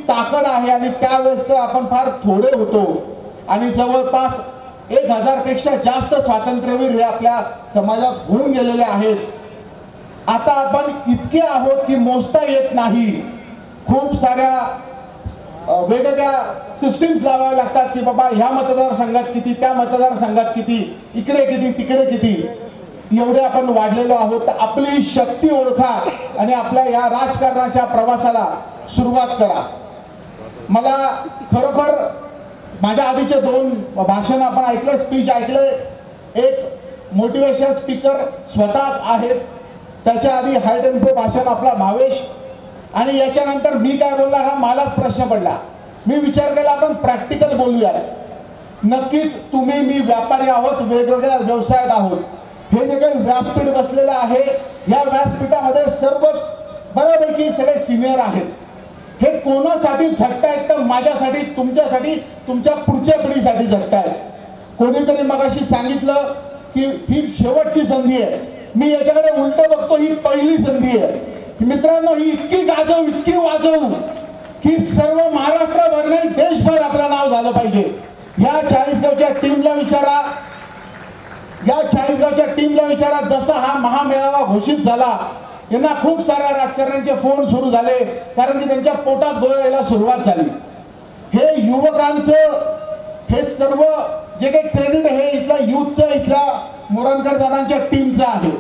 ताकद आहे आणि त्यावेळेस तर आपण फार थोडे होतो आणि जवळपास 1000 पेक्षा जास्त स्वातंत्र्यवीर हे आपल्या समाजात होऊन गेलेले आहेत. आता आपण इतके आहोत की मोजता येत नाही. खूप साऱ्या वेगवेगळ्या सिस्टीम्स लावाव्या लागतात की बाबा ह्या मतदारसंघात किती, त्या मतदारसंघात किती, इकडे किती, तिकडे किती. एवढे आपण वाढलेलो आहोत. तर आपली शक्ती ओळखा आणि आपल्या या राजकारणाच्या प्रवासाला सुरुवात करा. मला खरोखर माझ्या आधीचे 2 भाषण आपण ऐकले, स्पीच ऐकले. एक मोटिवेशन स्पीकर स्वतःच आहेत, त्याच्या आधी हाय टेम्पो भाषण आपला भावेश, आणि याच्यानंतर मी काय बोलणार हा मलाच प्रश्न पडला. मी विचार केला आपण प्रॅक्टिकल बोलूया. नक्कीच तुम्ही मी व्यापारी आहोत, वेगवेगळ्या व्यवसायात आहोत. हे जे काही व्यासपीठ बसलेलं आहे या व्यासपीठामध्ये सर्व बऱ्यापैकी सगळे सिनियर आहेत. हे कोणासाठी झटतायत तर माझ्यासाठी, तुमच्यासाठी, तुमच्या पुढच्या पिढीसाठी झटतायत. कोणीतरी मगाशी सांगितलं की ही शेवटची संधी आहे. मी याच्याकडे उलट बघतो, ही पहिली संधी आहे. मित्रांनो, ही इतकी गाजवू, इतकी वाजवू की सर्व महाराष्ट्रभर नाही देशभर आपलं नाव झालं पाहिजे. या 40 गावच्या टीमला विचारा, या 40 गावच्या टीमला विचारा. जसा हा महामेळावा घोषित झाला यांना खूप साऱ्या राजकारण्यांचे फोन सुरू झाले, कारण की त्यांच्या पोटात गोळा यायला सुरुवात झाली. हे युवकांचं हे सर्व जे काही क्रेडिट आहे इथल्या युथचं, इथल्या मोरांकर दादांच्या टीमचं आहे.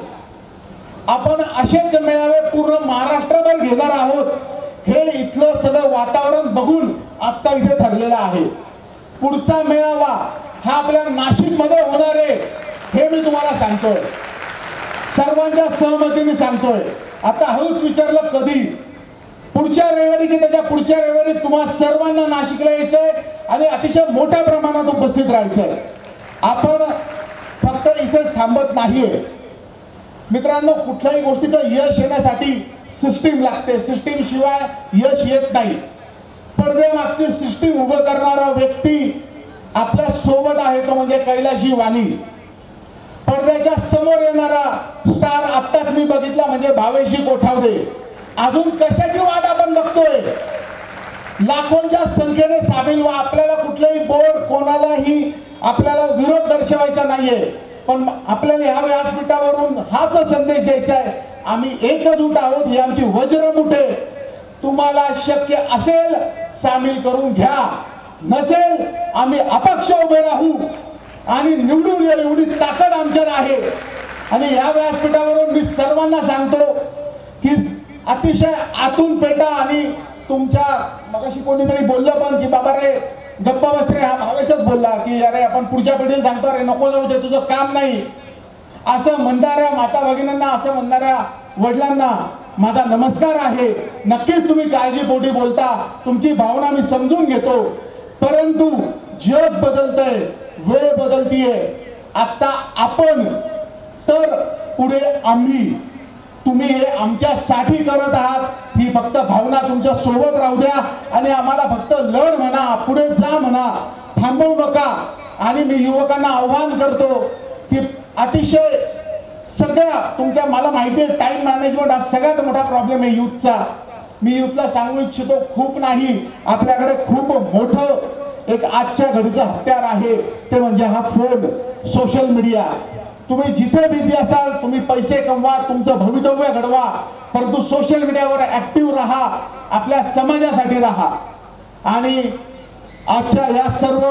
आपण असेच मेळावे पूर्ण महाराष्ट्रभर घेणार आहोत. हे इथलं सगळं वातावरण बघून आता इथे ठरलेलं आहे. पुढचा मेळावा हा आपल्या नाशिक मध्ये होणार आहे हे मी तुम्हाला सांगतोय, सर्वांच्या सहमतीने सांगतोय. आता हळूच विचारलं कधी, पुढच्या रविवारी की त्याच्या पुढच्या रविवारी तुम्हाला सर्वांना नाशिकला यायचंय आणि अतिशय मोठ्या प्रमाणात उपस्थित राहायचंय. आपण फक्त इथेच थांबत नाहीये. मित्रांनो, कुठल्याही गोष्टीचं यश येण्यासाठी सिस्टीम लागते. सिस्टीम शिवाय यश येत नाही. पडद्यामागची सिस्टीम उभं करणारा व्यक्ती आपल्या सोबत आहे तो म्हणजे कैलाशी वाणी. पडद्याच्या समोर येणारा स्टार आत्ताच मी बघितला म्हणजे भावेशी कोठावदे. अजून कशाची वाट आपण बघतोय? लाखोंच्या संख्येने सामील व्हा. आपल्याला कुठलंही बोर्ड, कोणालाही आपल्याला विरोध दर्शवायचा नाहीये, पण आपल्याला ह्या व्यासपीठावरून हाच संदेश द्यायचा आहे, आम्ही एकजूट आहोत. ही आमची वज्रमुठ आहे. तुम्हाला शक्य असेल सामील करून घ्या, नसेल आम्ही अपक्ष उभे राहू आणि निवडून येऊ एवढी ताकद आमच्यात आहे. आणि या व्यासपीठावरून मी सर्वांना सांगतो की अतिशय आतून पेटा. आणि तुमच्या मगाशी कोणीतरी बोललं पण की बाबा रे गप्पा बस रे, हा भावेशच बोलला की अरे आपण पुढच्या पिढीला सांगतो अरे नको जाऊ दे, तुझं काम नाही. असं म्हणणाऱ्या माता भगिनींना, असं म्हणणाऱ्या वडिलांना माझा नमस्कार आहे. नक्कीच तुम्ही काळजीपोटी बोलता, तुमची भावना मी समजून घेतो, परंतु जग बदलतंय, वेळ बदलतीये. आता आपण तर पुढे आम्ही. तुम्ही हे आमच्यासाठी करत आहात. ही फक्त भावना तुमच्या सोबत राहू द्या आणि आम्हाला फक्त लढ म्हणा, पुढे जा म्हणा, थांबवू नका. आणि मी युवकांना आव्हान करतो की अतिशय सगळ्या तुमच्या, मला माहिती आहे टाइम मॅनेजमेंट हा सगळ्यात मोठा प्रॉब्लेम आहे युथचा. मी युथला सांगू इच्छितो खूप नाही, आपल्याकडे खूप मोठं एक आजच्या घडीचं हत्यार आहे, ते म्हणजे हा फोन, सोशल मीडिया. तुम्ही जिथे बिझी असाल, तुम्ही पैसे कमवा, तुमचं भवितव्य घडवा, परंतु सोशल मीडियावर ऍक्टिव्ह राहा, आपल्या समाजासाठी राहा. आणि आजच्या या सर्व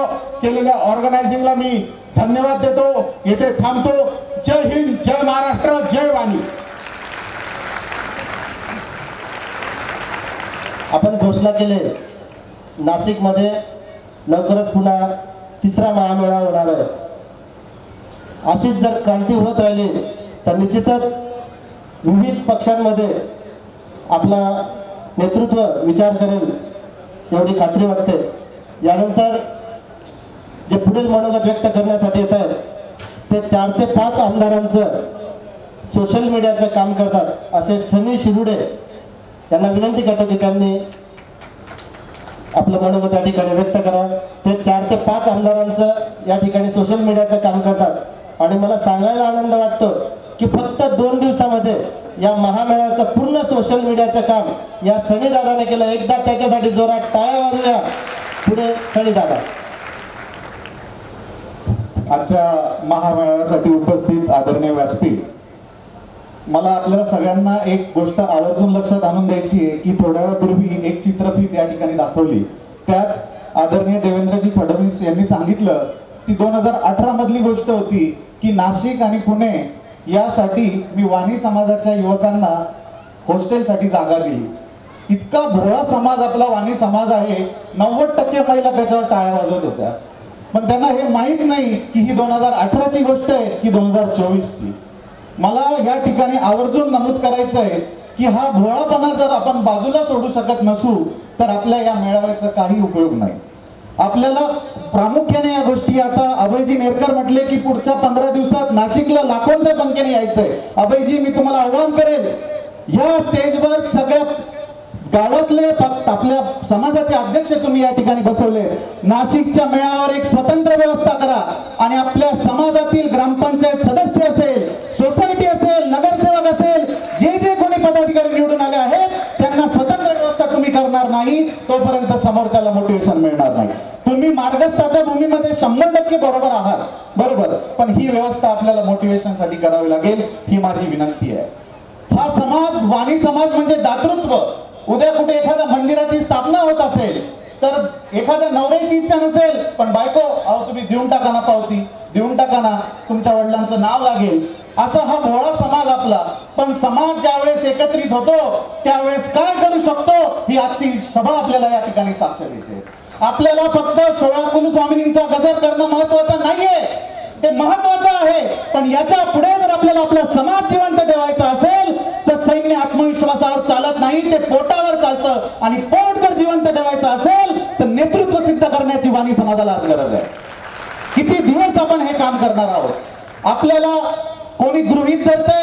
केलेल्या ऑर्गनायझिंगला मी धन्यवाद देतो. येथे थांबतो. जय हिंद, जय महाराष्ट्र, जय वाणी. आपण घोषणा केले नाशिकमध्ये लवकरच पुन्हा 3रा महामेळावा होणार आहे. अशीच जर क्रांती होत राहिली तर निश्चितच विविध पक्षांमध्ये आपला नेतृत्व विचार करेल एवढी खात्री वाटते. यानंतर जे पुढील मनोगत व्यक्त करण्यासाठी येत आहेत ते 4 ते 5 आमदारांचं सोशल मीडियाचं काम करतात असे सनी शिरुडे यांना विनंती करतो की त्यांनी आपलं मनोगत या ठिकाणी व्यक्त करा. ते 4 ते 5 आमदारांचं या ठिकाणी सोशल मीडियाचं काम करतात आणि मला सांगायला आनंद वाटतो की फक्त 2 दिवसामध्ये या महामेळाव्याचं पूर्ण सोशल मीडियाचं काम या सनी दादाने केलं. एकदा त्याच्यासाठी जोरात टाळ्या वाजूया. पुढे सनी दादा. आजच्या महामेळाव्यासाठी उपस्थित आदरणीय व्यासपीठ, मला आपल्याला सगळ्यांना एक गोष्ट आवर्जून लक्षात आणून द्यायची आहे की थोड्या वेळापूर्वी एक चित्रफित या ठिकाणी दाखवली. त्यात आदरणीय देवेंद्रजी फडणवीस यांनी सांगितलं ती 2018 मधली गोष्ट होती की नाशिक आणि पुणे यासाठी मी वाणी समाजाच्या युवकांना हॉस्टेलसाठी जागा दिली. इतका भोळा समाज आपला वाणी समाज आहे. 90% महिला त्याच्यावर टाळ्या वाजवत होत्या, पण त्यांना हे माहित नाही की ही 2018ची गोष्ट आहे की 2024ची. मला या ठिकाणी आवर्जून नमूद करायचं आहे की हा भोळापणा जर आपण बाजूला सोडू शकत नसू तर आपल्या या मेळाव्याचा काही उपयोग नाही. आपल्याला प्रामुख्याने या गोष्टी, आता अभयजी नेरकर म्हटले की पुढच्या 15 दिवसात नाशिकला लाखोंच्या संख्येने यायचंय. अभयजी, मी तुम्हाला आव्हान करेल, या स्टेजवर सगळ्या गावातले आपल्या समाजाचे अध्यक्ष तुम्ही या ठिकाणी बसवले. नाशिकच्या मेळाव्यावर एक स्वतंत्र व्यवस्था करा आणि आपल्या समाजातील ग्रामपंचायत सदस्य असेल, सोसायटी असेल, नगरसेवक असेल, जे जे कोणी पदाधिकारी निवडून आले आहेत त्यांना स्वतंत्र व्यवस्था तुम्ही करणार नाही तोपर्यंत समोरच्याला मोटिवेशन मिळणार नाही. तुम्ही मार्गस्थाच्या भूमीमध्ये 100% बरोबर आहात, बरोबर, पण ही व्यवस्था आपल्याला मोटिवेशन साठी करावी लागेल, ही माझी विनंती आहे. हा समाज, वाणी समाज म्हणजे दातृत्व. उद्या कुठे एखाद्या मंदिराची स्थापना होत असेल तर एखाद्या नवऱ्याची इच्छा नसेल पण बायको, अहो तुम्ही देऊन टाका ना पावती, देऊन टाका ना, तुमच्या वडिलांचं नाव लागेल, असा हा भोळा समाज आपला. पण समाज ज्यावेळेस एकत्रित होतो त्यावेळेस काय करू शकतो ही आजची सभा आपल्याला या ठिकाणी साक्ष देते. आपल्याला फक्त 16 कुलस्वामिनींचा गजर करणं महत्वाचं नाहीये, ते महत्वाचं आहे, पण याच्या पुढे जर आपल्याला आपला समाज जिवंत ठेवायचा असेल तर सैन्य आत्मविश्वासावर चालत नाही, ते पोटावर चालतं. आणि पोट जर जिवंत ठेवायचं असेल तर नेतृत्व सिद्ध करण्याची वाणी समाजाला आज गरज आहे. किती दिवस आपण हे काम करणार आहोत. आपल्याला कोणी गृहीत धरते,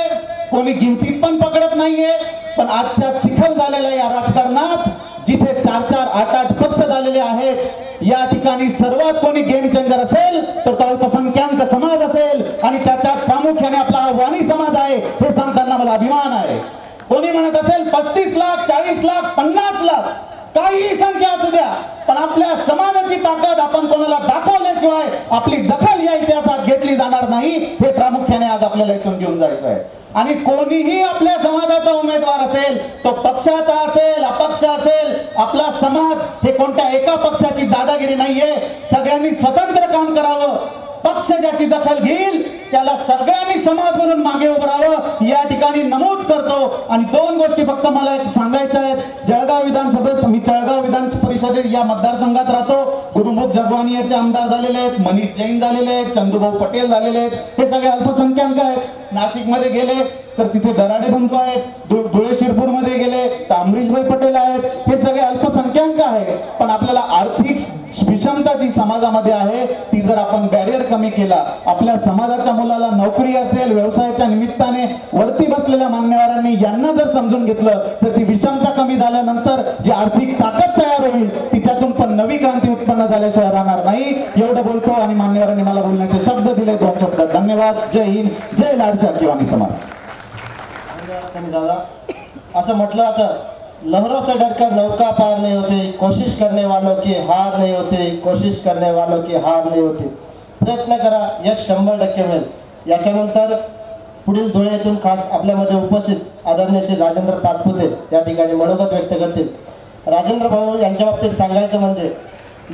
कोणी गिनतीत पण पकडत नाहीये, पण आजच्या चिखल झालेल्या या राजकारणात जिथे 4-4, 8-8 पक्ष झालेले आहेत, या ठिकाणी सर्वात कोणी गेम चेंजर असेल तर तो अल्पसंख्याक समाज असेल आणि त्याच्यात प्रामुख्याने आपला वाणी समाज आहे. हे सांगताना मला अभिमान आहे. कोणी म्हणत असेल 35 लाख, 40 लाख, 50 लाख, काहीही संख्या असू द्या, पण आपल्या समाजाची ताकद आपण कोणाला दाखवल्याशिवाय आपली दखल या इतिहासात घेतली जाणार नाही. हे प्रामुख्याने आज आपल्याला इथून घेऊन जायचं आहे. आणि कोणीही आपल्या समाजाचा उमेदवार असेल, तो पक्षाचा असेल, अपक्ष असेल, आपला समाज हे कोणत्या एका पक्षाची दादागिरी नाहीये. सगळ्यांनी स्वतंत्र काम करावं. पक्ष ज्याची दखल घेईल त्याला सगळ्यांनी समाज म्हणून मागे उभं राहावं या ठिकाणी नमूद करतो. आणि 2 गोष्टी फक्त मला सांगायच्या आहेत. जळगाव विधानसभेत, मी जळगाव विधान परिषदेत या मतदारसंघात राहतो. गुरुमुख जगवानी याचे आमदार झालेले आहेत, मनीष जैन झालेले आहेत, चंदूभाऊ पटेल झालेले आहेत, हे सगळे अल्पसंख्याक आहेत. नाशिकमध्ये गेले तर तिथे दराडे बंधू आहेत, धुळे शिरपूर मध्ये गेले तर अमरीशभाई पटेल आहेत, हे सगळे अल्पसंख्याक आहेत. पण आपल्याला आर्थिक विषमता जी समाजामध्ये आहे ती जर आपण बॅरियर कमी केला, आपल्या समाजाच्या मुलाला नोकरी असेल, व्यवसायाच्या निमित्ताने वरती बसलेल्या मान्यवरांनी यांना जर समजून घेतलं तर ती विषमता कमी झाल्यानंतर जी आर्थिक ताकद तयार होईल तिच्यातून पण नवी क्रांती उत्पन्न झाल्याशिवाय राहणार नाही. एवढं बोलतो आणि मान्यवरांनी मला बोलण्याचे शब्द दिले. 2 शब्द. धन्यवाद. जय हिंद, जय लाडशाह वाणी समाज. दादा, असं म्हटलं जातं, लहरों से डरकर नौका पार नहीं होते, कोशिश करने वालों की हार नहीं होते, कोशिश करने वालों की हार नहीं होती. प्रयत्न करा, यश 100% मिळेल. याच्यानंतर पुढील धुळे येथून खास आपल्यामध्ये उपस्थित आदरणीय श्री राजेंद्र पाचपुते या ठिकाणी मनोगत व्यक्त करतील. राजेंद्र भाऊ यांच्या बाबतीत सांगायचं म्हणजे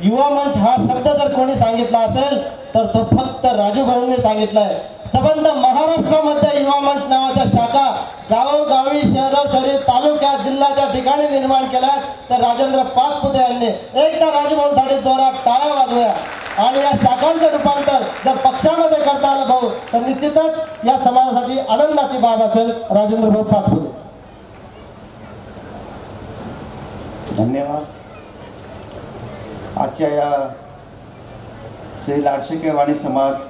युवा मंच हा शब्द जर कोणी सांगितला असेल तर तो फक्त राजू भाऊंनी सांगितलाय. संबंध महाराष्ट्रामध्ये युवा मंच नावाच्या शाखा गावोगावी, शहरोशहरी, तालुक्या, जिल्ह्याच्या ठिकाणी निर्माण केल्यात तर राजेंद्र पाचपुते यांनी एकदा राजूभाऊंसाठी जोरात टाळ्या वाजवूया. आणि या शाखांचं रूपांतर जर पक्षामध्ये करता आलं भाऊ तर निश्चितच या समाजासाठी आनंदाची बाब असेल. राजेंद्र भाऊ पाचपुते. धन्यवाद. आजच्या या श्री लाडशे वाणी समाज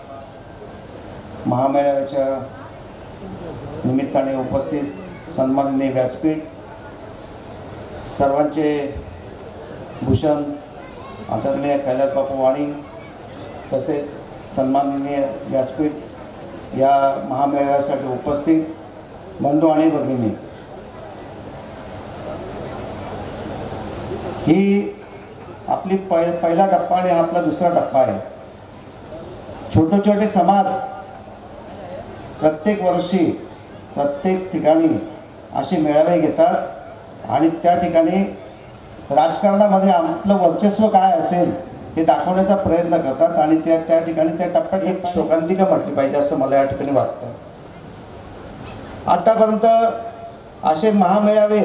महामेळाव्याच्या निमित्ताने उपस्थित सन्माननीय व्यासपीठ, सर्वांचे भूषण आदरणीय कैलास बापू वाणी, तसेच सन्माननीय व्यासपीठ या महामेळाव्यासाठी उपस्थित बंधू आणि भगिनी, ही आपली पहिला टप्पा आणि हा आपला दुसरा टप्पा आहे. छोटे छोटे समाज प्रत्येक वर्षी प्रत्येक ठिकाणी असे मेळावे घेतात आणि त्या ठिकाणी राजकारणामध्ये आपलं वर्चस्व काय असेल हे दाखवण्याचा प्रयत्न करतात आणि त्या ठिकाणी त्या टप्प्यात एक शोकांतिका म्हटली पाहिजे असं मला या ठिकाणी वाटतं. आतापर्यंत असे महामेळावे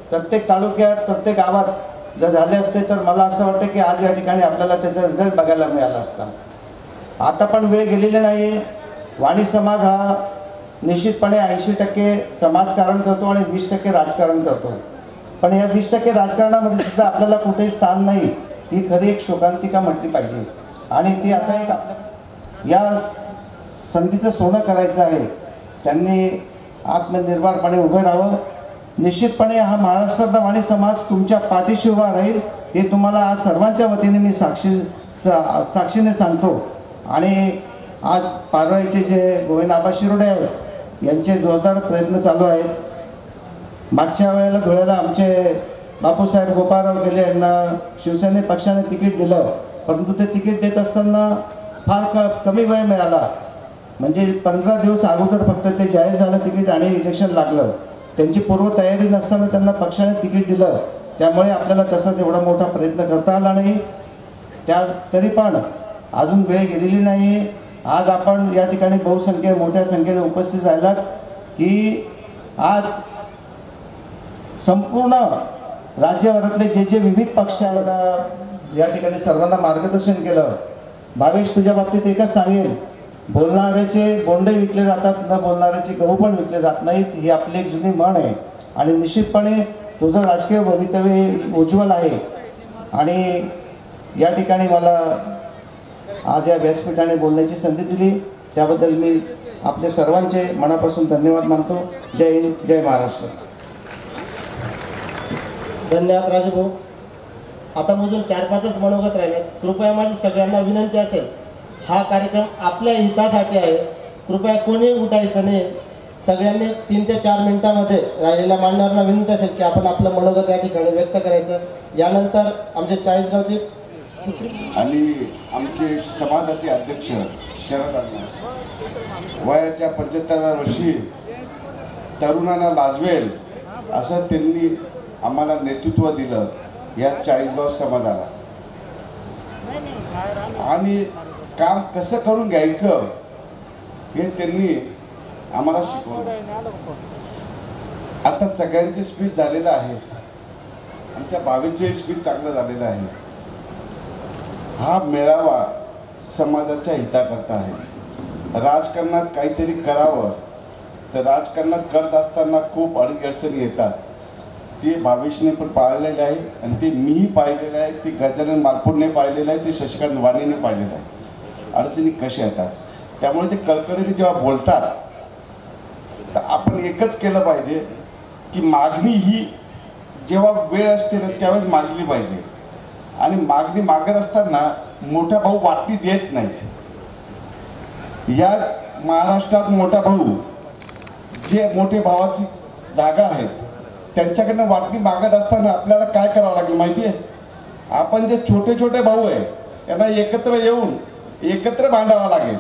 प्रत्येक तालुक्यात प्रत्येक गावात जर झाले असते तर मला असं वाटतं की आज या ठिकाणी आपल्याला त्याचा रिझल्ट बघायला मिळाला असता. आता पण वेळ गेलेली नाही. वाणी समाज हा निश्चितपणे 80% समाजकारण करतो आणि 20% राजकारण करतो. पण या 20% राजकारणामध्ये सुद्धा आपल्याला कुठेही स्थान नाही. ही खरी एक शोकांतिका म्हटली पाहिजे आणि ती आता एक आपल्या या संधीचं सोनं करायचं आहे. त्यांनी आत्मनिर्भरपणे उभे राहावं. निश्चितपणे हा महाराष्ट्रातला वाणी समाज तुमच्या पाठीशी उभा राहील हे तुम्हाला आज सर्वांच्या वतीने मी साक्षीने सांगतो. आणि आज पारवाईचे जे गोविंद शिरोडे आहेत यांचे जोरदार प्रयत्न चालू आहेत. मागच्या वेळेला धुळ्याला आमचे बापूसाहेब गोपाळराव गेले यांना शिवसेने पक्षाने तिकीट दिलं, परंतु ते तिकीट देत असताना फार कमी वेळ मिळाला. म्हणजे 15 दिवस अगोदर फक्त ते जाहीर झालं तिकीट आणि इलेक्शन लागलं. त्यांची पूर्वतयारी नसताना त्यांना पक्षाने तिकीट दिलं. त्यामुळे आपल्याला तसा तेवढा मोठा प्रयत्न करता आला नाही. तरी पण अजून वेळ गेलेली नाही. आज आपण या ठिकाणी मोठ्या संख्येने उपस्थित राहिलात की आज संपूर्ण राज्यभरातले जे विविध पक्षाला या ठिकाणी सर्वांना मार्गदर्शन केलं. भावेश, तुझ्या बाबतीत एकच सांगेल, बोलणाऱ्याचे बोंडे विकले जातात, न बोलणाऱ्याचे गहू पण विकले जात नाहीत. ही आपली एक जुनी म्हण आहे आणि निश्चितपणे तुझं राजकीय भवितव्य उज्ज्वल आहे. आणि या ठिकाणी मला आज या व्यासपीठाने बोलण्याची संधी दिली त्याबद्दल मी आपले सर्वांचे मनापासून धन्यवाद मानतो. जय हिंद, जय महाराष्ट्र. धन्यवाद राजभाऊ. आता मोजून 4-5च मनोगत राहिले. कृपया माझी सगळ्यांना विनंती असेल, हा कार्यक्रम आपल्या हितासाठी आहे. कृपया कोणी उठायचं नाही. सगळ्यांनी 3 ते 4 मिनिटांमध्ये राहिलेल्या मान्यवरांना विनंती असेल की आपण आपलं मनोगत या ठिकाणी व्यक्त करायचं. यानंतर आमचे 40गावचे आणि आमचे समाजाचे अध्यक्ष शरद अण्णा वयाच्या 75व्या वर्षी तरुणांना लाजवेल असं त्यांनी आम्हाला नेतृत्व दिलं या 40गाव समाजाला. आणि काम कसं करून घ्यायचं हे त्यांनी आम्हाला शिकवलं. आता सगळ्यांचे स्पीच झालेलं आहे. आमच्या बावीसचे स्पीच चांगलं झालेलं आहे. हा मेळावा समाजाच्या हिताकरता आहे. राजकारणात काहीतरी करावं तर राजकारणात करत असताना खूप अडचणी येतात. ते भावेशने पण पाळलेले आहे आणि ते मीही पाहिलेलं आहे. ते गजानन मालपूरने पाहिलेलं आहे. ते शशिकांत वाणीने पाहिलेलं आहे. अडचणी कशा येतात त्यामुळे ते कळकळीने जेव्हा बोलतात तर आपण एकच केलं पाहिजे की मागणी ही जेव्हा वेळ असते ना त्यावेळेस मागली पाहिजे. आणि मागणी मागत असताना मोठा भाऊ वाटणी देत नाही. या महाराष्ट्रात मोठा भाऊ जे मोठे भावाची जागा आहेत त्यांच्याकडनं वाटणी मागत असताना आपल्याला काय करावं लागेल माहिती आहे? आपण जे छोटे छोटे भाऊ आहे त्यांना एकत्र येऊन एकत्र बांधावा लागेल.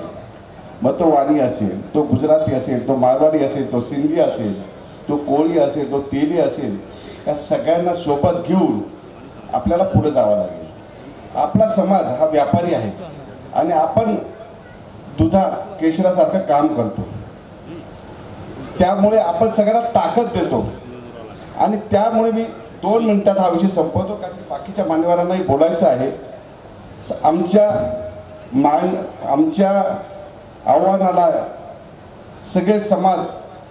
मग तो वाणी असेल, तो गुजराती असेल, तो मारवाडी असेल, तो सिंधी असेल, तो कोळी असेल, तो तेली असेल, या सगळ्यांना सोबत घेऊन आपल्याला पुढे जावं लागेल. आपला समाज हा व्यापारी आहे आणि आपण दुधा केशरासारखं काम करतो. त्यामुळे आपण सगळ्यांना ताकद देतो आणि त्यामुळे मी 2 मिनिटात हा विषय संपवतो कारण की बाकीच्या मान्यवरांनाही बोलायचं आहे. आमच्या आव्हानाला सगळे समाज,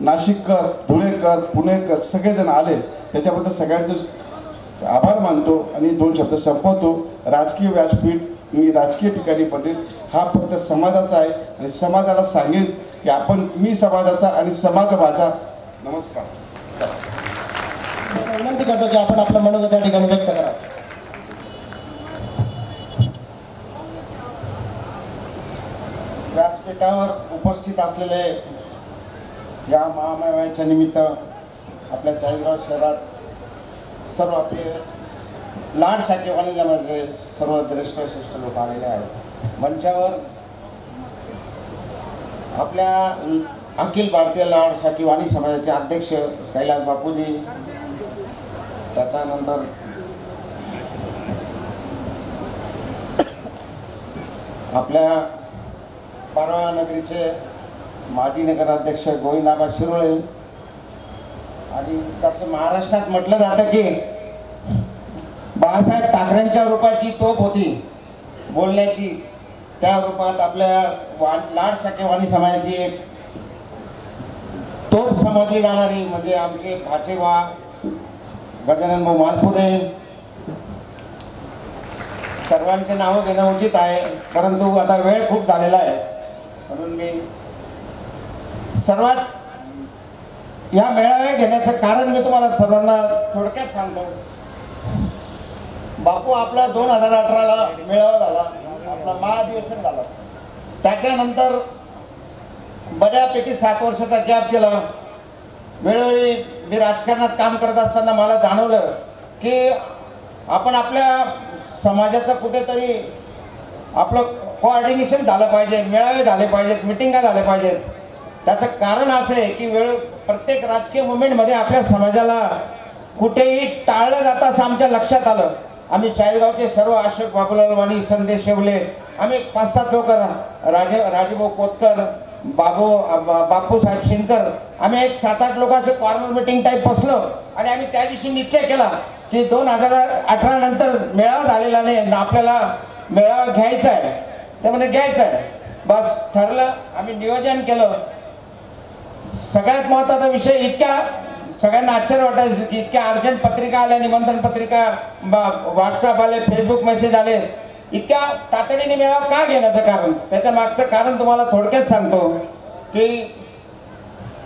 नाशिककर, धुळेकर, पुणेकर सगळेजण आले त्याच्याबद्दल सगळ्यांचं आभार मानतो आणि 2 शब्द संपवतो. राजकीय व्यासपीठ मी राजकीय ठिकाणी पडले हा फक्त समाजाचा आहे आणि समाजाला सांगेन की मी समाजाचा आणि समाज माझा. नमस्कार. विनंती करतो की आपण आपलं मनोगत या ठिकाणी व्यक्त करा. व्यासपीठावर उपस्थित असलेले या महामेळाव्याच्या निमित्त आपल्या चाळीसगाव शहरात सर्व आपले लाड शाखेवाले म्हणजे सर्व श्रेष्ठ लोक आलेले आहेत. मंचावर आपल्या अखिल भारतीय लाड शाखी वाणी समाजाचे अध्यक्ष कैलास बापूजी, त्याच्यानंतर आपल्या पारवा नगरीचे माजी नगराध्यक्ष गोविंदाबा शिरोळे. आणि तसं महाराष्ट्रात म्हटलं जातं की बाळासाहेब ठाकरेंच्या रूपाची तोप होती बोलण्याची, त्या रूपात आपल्या लाड शाखे वाणी समाजाची एक तोप समजली जाणारी म्हणजे आमचे भाचेवा गजानन भाऊ मालपुरे. सर्वांचे नावं घेणं उचित आहे, परंतु आता वेळ खूप झालेला आहे, म्हणून मी सर्वात या मेळाव्या घेण्याचं कारण मी तुम्हाला सर्वांना थोडक्यात सांगतो. बापू आपला 2018ला मेळावा झाला, आपला महाधिवेशन झालं. त्याच्यानंतर बऱ्यापैकी 7 वर्षाचा गॅप गेला. वेळोवेळी मी राजकारणात काम करत असताना मला जाणवलं की आपण आपल्या समाजाचं कुठेतरी आपलं कोऑर्डिनेशन झालं पाहिजे, मेळावे झाले पाहिजेत, मिटिंगा झाल्या पाहिजेत. त्याचं कारण असं आहे की प्रत्येक राजकीय मुवमेंटमध्ये आपल्या समाजाला कुठेही टाळलं जातं असं आमच्या लक्षात आलं. आम्ही चाळीसगावचे सर्व अशोक बाबूलाल वाणी, संदेश शेवले, आम्ही 5-7 लोक, राजेभाऊ कोतकर, बापूसाहेब शिनकर, आम्ही एक 7-8 लोकांचं कॉर्नर मिटिंग टाईप बसलो आणि आम्ही त्या दिवशी निश्चय केला की 2018 नंतर मेळावा झालेला नाही, आपल्याला मेळावा घ्यायचा आहे. ते म्हणे घ्यायचं आहे, बस ठरलं. आम्ही नियोजन केलं. सगळ्यात महत्त्वाचा विषय, इतक्या सगळ्यांना आश्चर्य वाटायचं की इतक्या अर्जंट पत्रिका आल्या, निमंत्रण पत्रिका, व्हॉट्सअप आले, फेसबुक मेसेज आले, इतक्या तातडीने मेळावा का घेण्याचं कारण. त्याच्या मागचं कारण तुम्हाला थोडक्यात सांगतो की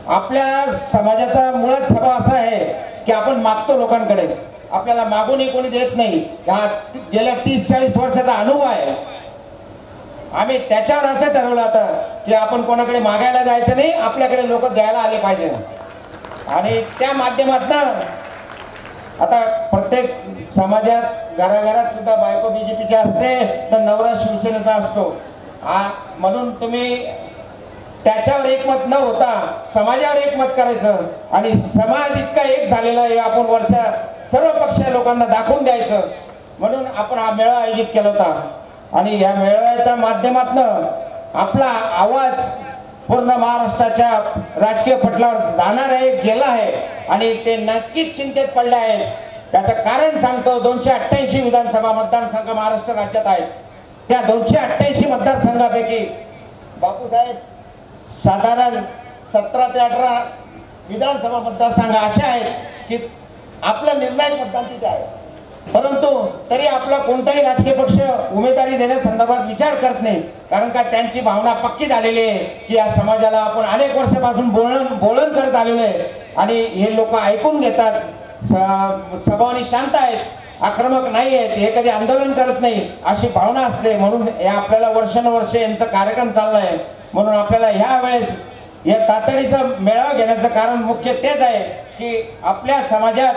आपल्या समाजाचा मुळात स्वभाव असा आहे की आपण मागतो लोकांकडे, आपल्याला मागूनही कोणी देत नाही. हा गेल्या 30-40 वर्षाचा अनुभव आहे. आम्ही त्याच्यावर असं ठरवलं होतं की आपण कोणाकडे मागायला जायचं नाही, आपल्याकडे लोक द्यायला आले पाहिजे. आणि त्या माध्यमातून आता प्रत्येक समाजात घराघरात सुद्धा बायको BJPची असते तर नवरा शिवसेनेचा असतो. म्हणून तुम्ही त्याच्यावर एकमत न होता समाजावर एकमत करायचं आणि समाज इतका एक झालेला आहे आपण वरच्या सर्व पक्षीय लोकांना दाखवून द्यायचं, म्हणून आपण हा मेळावा आयोजित केला होता. आणि या मेळाव्याच्या माध्यमातून आपला आवाज पूर्ण महाराष्ट्राच्या राजकीय पटलावर जाणार आहे, गेला आहे आणि ते नक्कीच चिंतेत पडले आहेत. त्याचं कारण सांगतो. 288 विधानसभा मतदारसंघ महाराष्ट्र राज्यात आहेत. त्या 288 मतदारसंघापैकी बापूसाहेब साधारण 17 ते 18 विधानसभा मतदारसंघ असे आहेत की आपलं निर्णायक मतदान तिथे आहे. परंतु तरी आपला कोणताही राजकीय पक्ष उमेदवारी देण्यासंदर्भात विचार करत नाही, कारण का त्यांची भावना पक्की झालेली आहे की या समाजाला आपण अनेक वर्षापासून बोलण करत आलेलो आहे आणि हे लोक ऐकून घेतात, स्वभावाने शांत आहेत, आक्रमक नाही आहेत, हे कधी आंदोलन करत नाही अशी भावना असते. म्हणून हे आपल्याला वर्षानुवर्षे यांचा कार्यक्रम चाललाय. म्हणून आपल्याला ह्या वेळेस या तातडीचा मेळावा घेण्याचं कारण मुख्य तेच आहे की आपल्या समाजात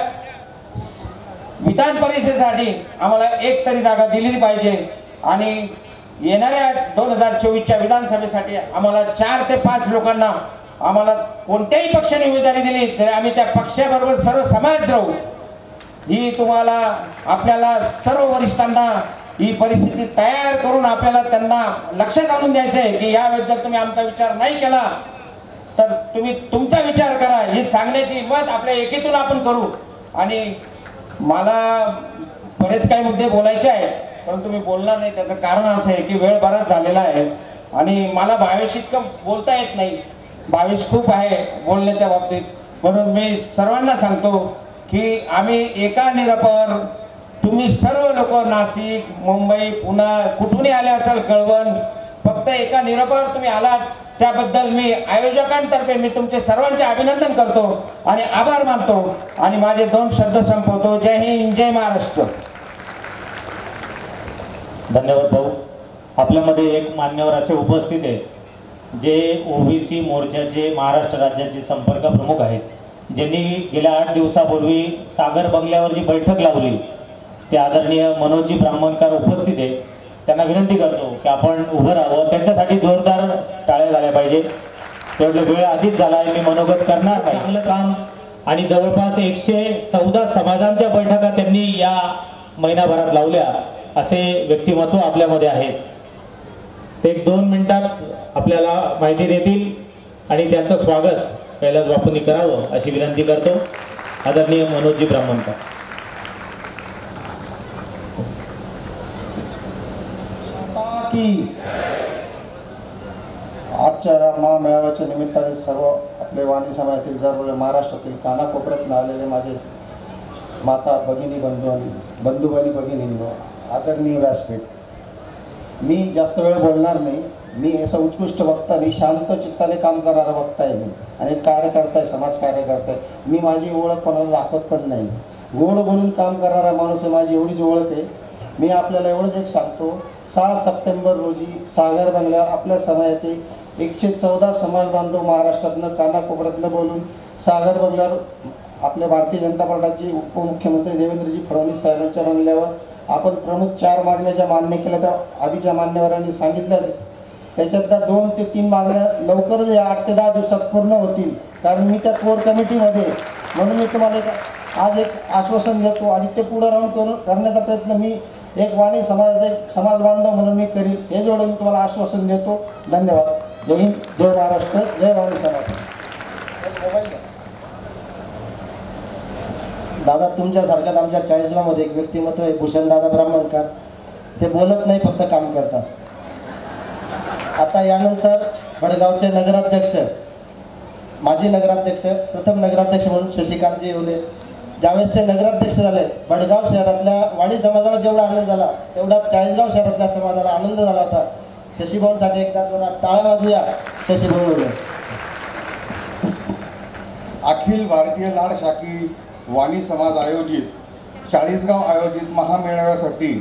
विधान परिषदेसाठी आम्हाला एक तरी जागा दिली पाहिजे आणि येणाऱ्या 2024च्या विधानसभेसाठी आम्हाला 4 ते 5 लोकांना आम्हाला कोणत्याही पक्षाने उमेदवारी दिली तरी आम्ही त्या पक्षाबरोबर सर्व समाज राहू. ही तुम्हाला आपल्याला सर्व वरिष्ठांना ही परिस्थिती तयार करून आपल्याला त्यांना लक्षात आणून द्यायचं आहे की यावेळेस जर तुम्ही आमचा विचार नाही केला तर तुम्ही तुमचा विचार करा. हे सांगण्याची हिंमत आपल्या एकीतून आपण करू. आणि मला बरेच काही मुद्दे बोलायचे आहेत परंतु मी बोलणार नाही. त्याचं कारण असं आहे की वेळ बराच झालेला आहे आणि मला भावेश इतकं बोलता येत नाही. भावेश खूप आहे बोलण्याच्या बाबतीत. म्हणून मी सर्वांना सांगतो की आम्ही एका निरापावर तुम्ही सर्व लोक नाशिक, मुंबई, पुणे कुठूनही आले असाल, कळवण, फक्त एका निरापावर तुम्ही आलात त्याबद्दल मी आयोजकांतर्फे मी तुमचे सर्वांचे अभिनंदन करतो आणि आभार मानतो आणि माझे 2 शब्द संपवतो. जय हिंद, जय महाराष्ट्र. धन्यवाद भाऊ. आपल्यामध्ये एक मान्यवर असे उपस्थित आहे जे ओबीसी मोर्चाचे महाराष्ट्र राज्याचे संपर्क प्रमुख आहेत, ज्यांनी गेल्या 8 दिवसापूर्वी सागर बंगल्यावर जी बैठक लावली, ते आदरणीय मनोजी ब्राह्मणकर उपस्थित आहे. त्यांना विनंती करतो की आपण उभं राहावं. त्यांच्यासाठी जोरदार टाळ्या झाल्या पाहिजे. तेवढं वेळ आधीच झाला आहे, मी मनोगत करणार नाही. चांगलं काम आणि जवळपास 114 समाजांच्या बैठका त्यांनी या महिनाभरात लावल्या असे व्यक्तिमत्व आपल्यामध्ये आहेत. ते 1-2 मिनिटात आपल्याला माहिती देतील आणि त्यांचं स्वागत कैलास बापूंनी करावं अशी विनंती करतो. आदरणीय मनोजी ब्राह्मणकर. की आजच्या महामेळाव्याच्या निमित्ताने सर्व आपले वाणी समाजातील सर्व महाराष्ट्रातील कानाकोपऱ्यातून आलेले माझे माता भगिनी बंधू भगिनींनो, आदरणीय व्यासपीठ, मी जास्त वेळ बोलणार नाही. मी असं उत्कृष्ट वक्ता नाही, शांत चित्ताने काम करणारा वक्ता आहे मी आणि एक कार्यकर्ता आहे, समाज कार्यकर्ता आहे. मी माझी ओळख कोणाला दाखवत पण नाही. गोड बोलून काम करणारा माणूस आहे, माझी एवढीच ओळख आहे. मी आपल्याला एवढंच एक सांगतो, 6 सप्टेंबर रोजी सागर बंगल्यावर आपल्या समाजातील 114 समाज बांधव महाराष्ट्रातनं कानाकोपऱ्यातनं बोलून सागर बंगल्यावर आपल्या भारतीय जनता पार्टीचे उपमुख्यमंत्री देवेंद्रजी फडणवीस साहेबांच्या बंगल्यावर आपण प्रमुख 4 मागण्या ज्या मान्य केल्या त्या आधीच्या मान्यवरांनी सांगितल्या. त्याच्यातल्या 2 ते 3 मागण्या लवकरच 8 ते 10 दिवसात पूर्ण होतील, कारण मी त्या कोर कमिटीमध्ये. म्हणून मी तुम्हाला आज एक आश्वासन देतो आणि ते पुढे राहून करण्याचा प्रयत्न मी एक वाणी समाज बांधव म्हणून मी करीन, हे जेवढं मी तुम्हाला आश्वासन देतो. धन्यवाद. जय हिंद, जय महाराष्ट्र, जय वाणी समाज. दादा, तुमच्यासारख्याच आमच्या 40गावमध्ये एक व्यक्तिमत्व आहे, भूषण दादा ब्राह्मणकर. ते बोलत नाही, फक्त काम करतात. आता यानंतर भडगावचे नगराध्यक्ष, माजी नगराध्यक्ष, प्रथम नगराध्यक्ष म्हणून शशिकांतजी येवले. ज्यावेळेस ते नगराध्यक्ष झाले, भडगाव शहरातल्या वाणी समाजाला जेवढा आनंद झाला तेवढा 40गाव शहरातल्या समाजाला आनंद झाला होता. शशीभाऊंसाठी एकदा जोरात टाळ्या वाजूया. शशीभाऊ. अखिल भारतीय लाड शाखी वाणी समाज आयोजित 40गाव आयोजित महामेळाव्यासाठी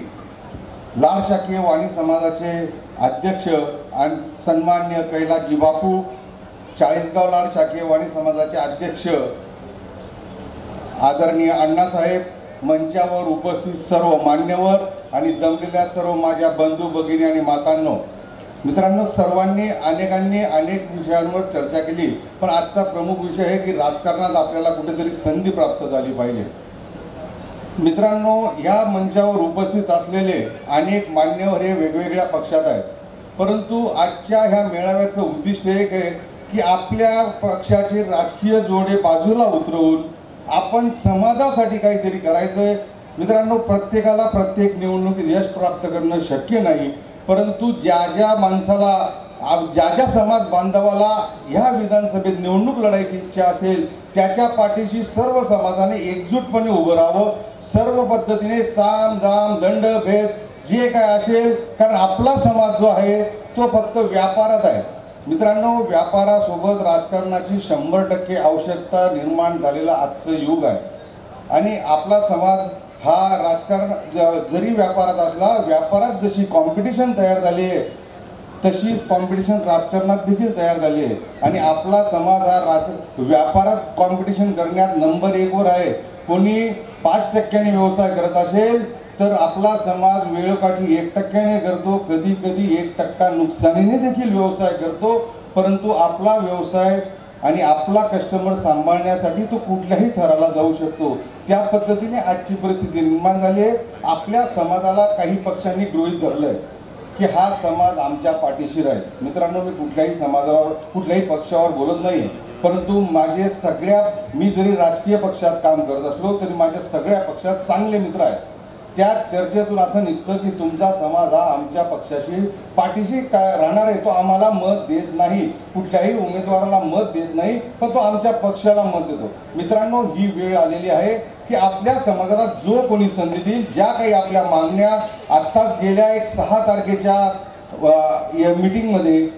लाड शाखीय वाणी समाजाचे अध्यक्ष आणि सन्मान्य कैलासजी बापू, 40गाव लाड शाखीय वाणी समाजाचे अध्यक्ष आदरणीय अण्णासाहेब, मंचावर उपस्थित सर्व मान्यवर आणि जमलेल्या सर्व माझ्या बंधू भगिनी आणि मातांनो, मित्रांनो, सर्वांनी अनेकांनी अनेक विषयांवर चर्चा केली, पण आजचा प्रमुख विषय आहे की राजकारणात आपल्याला कुठेतरी संधी प्राप्त झाली पाहिजे. मित्रांनो, या मंचावर उपस्थित असलेले अनेक मान्यवर हे वेगवेगळ्या पक्षात आहेत, परंतु आजच्या ह्या मेळाव्याचं उद्दिष्ट एक आहे की आपल्या पक्षाचे राजकीय जोडे बाजूला उतरवून आपण समाजासाठी काहीतरी करायचं आहे. मित्रांनो, प्रत्येकाला प्रत्येक निवडणुकीत यश प्राप्त करणं शक्य नाही, परंतु ज्या माणसाला, ज्या समाज बांधवाला ह्या विधानसभेत निवडणूक लढायची इच्छा असेल त्याच्या पाठीशी सर्व समाजाने एकजूटपणे उभं राहावं. सर्व पद्धतीने साम दाम दंड भेद जे काय असेल, कारण आपला समाज जो आहे तो फक्त व्यापारात आहे. मित्रांनो, व्यापारासोबत राजकारणाची 100% आवश्यकता निर्माण झालेला आजचं युग आहे आणि आपला समाज हा राजकारण जरी व्यापारात असला, व्यापारात जशी कॉम्पिटिशन तयार झाली आहे तशीच कॉम्पिटिशन राजकारणात देखील तयार झाली आहे आणि आपला समाज हा व्यापारात कॉम्पिटिशन करण्यात नंबर 1 वर आहे. कोणी 5% व्यवसाय करत असेल तर आपला समाज वेळोकाठी 1% करतो, कधी कधी 1% नुकसानीने देखील व्यवसाय करतो, परंतु आपला व्यवसाय आणि आपला कस्टमर सांभाळण्यासाठी तो कुठल्याही थराला जाऊ शकतो. त्या पद्धतीने आजची परिस्थिती निर्माण झाली आहे. आपल्या समाजाला काही पक्षांनी गृहीत धरलंय की हा समाज आमच्या पाठीशी राहील. मित्रांनो, मी कुठल्याही समाजावर, कुठल्याही पक्षावर बोलत नाही, परंतु मी जरी राजकीय पक्षात काम करत असलो तरी माझ्या सगळ्या पक्षात चांगले मित्र आहेत. त्या चर्चेतून असं निघतं की तुमचा समाज हा आमच्या पक्षाशी पाठीशी राहणार आहे, तो आम्हाला मत देत नाही, कुठल्याही उमेदवाराला मत देत नाही, पण तो आमच्या पक्षाला मत देतो. मित्रांनो, ही वेळ आलेली आहे की आपल्या समाजाला जो कोणी संधी देईल, ज्या काही आपल्या मागण्या आत्ताच गेल्या 6 तारखेच्या मीटिंगमध्ये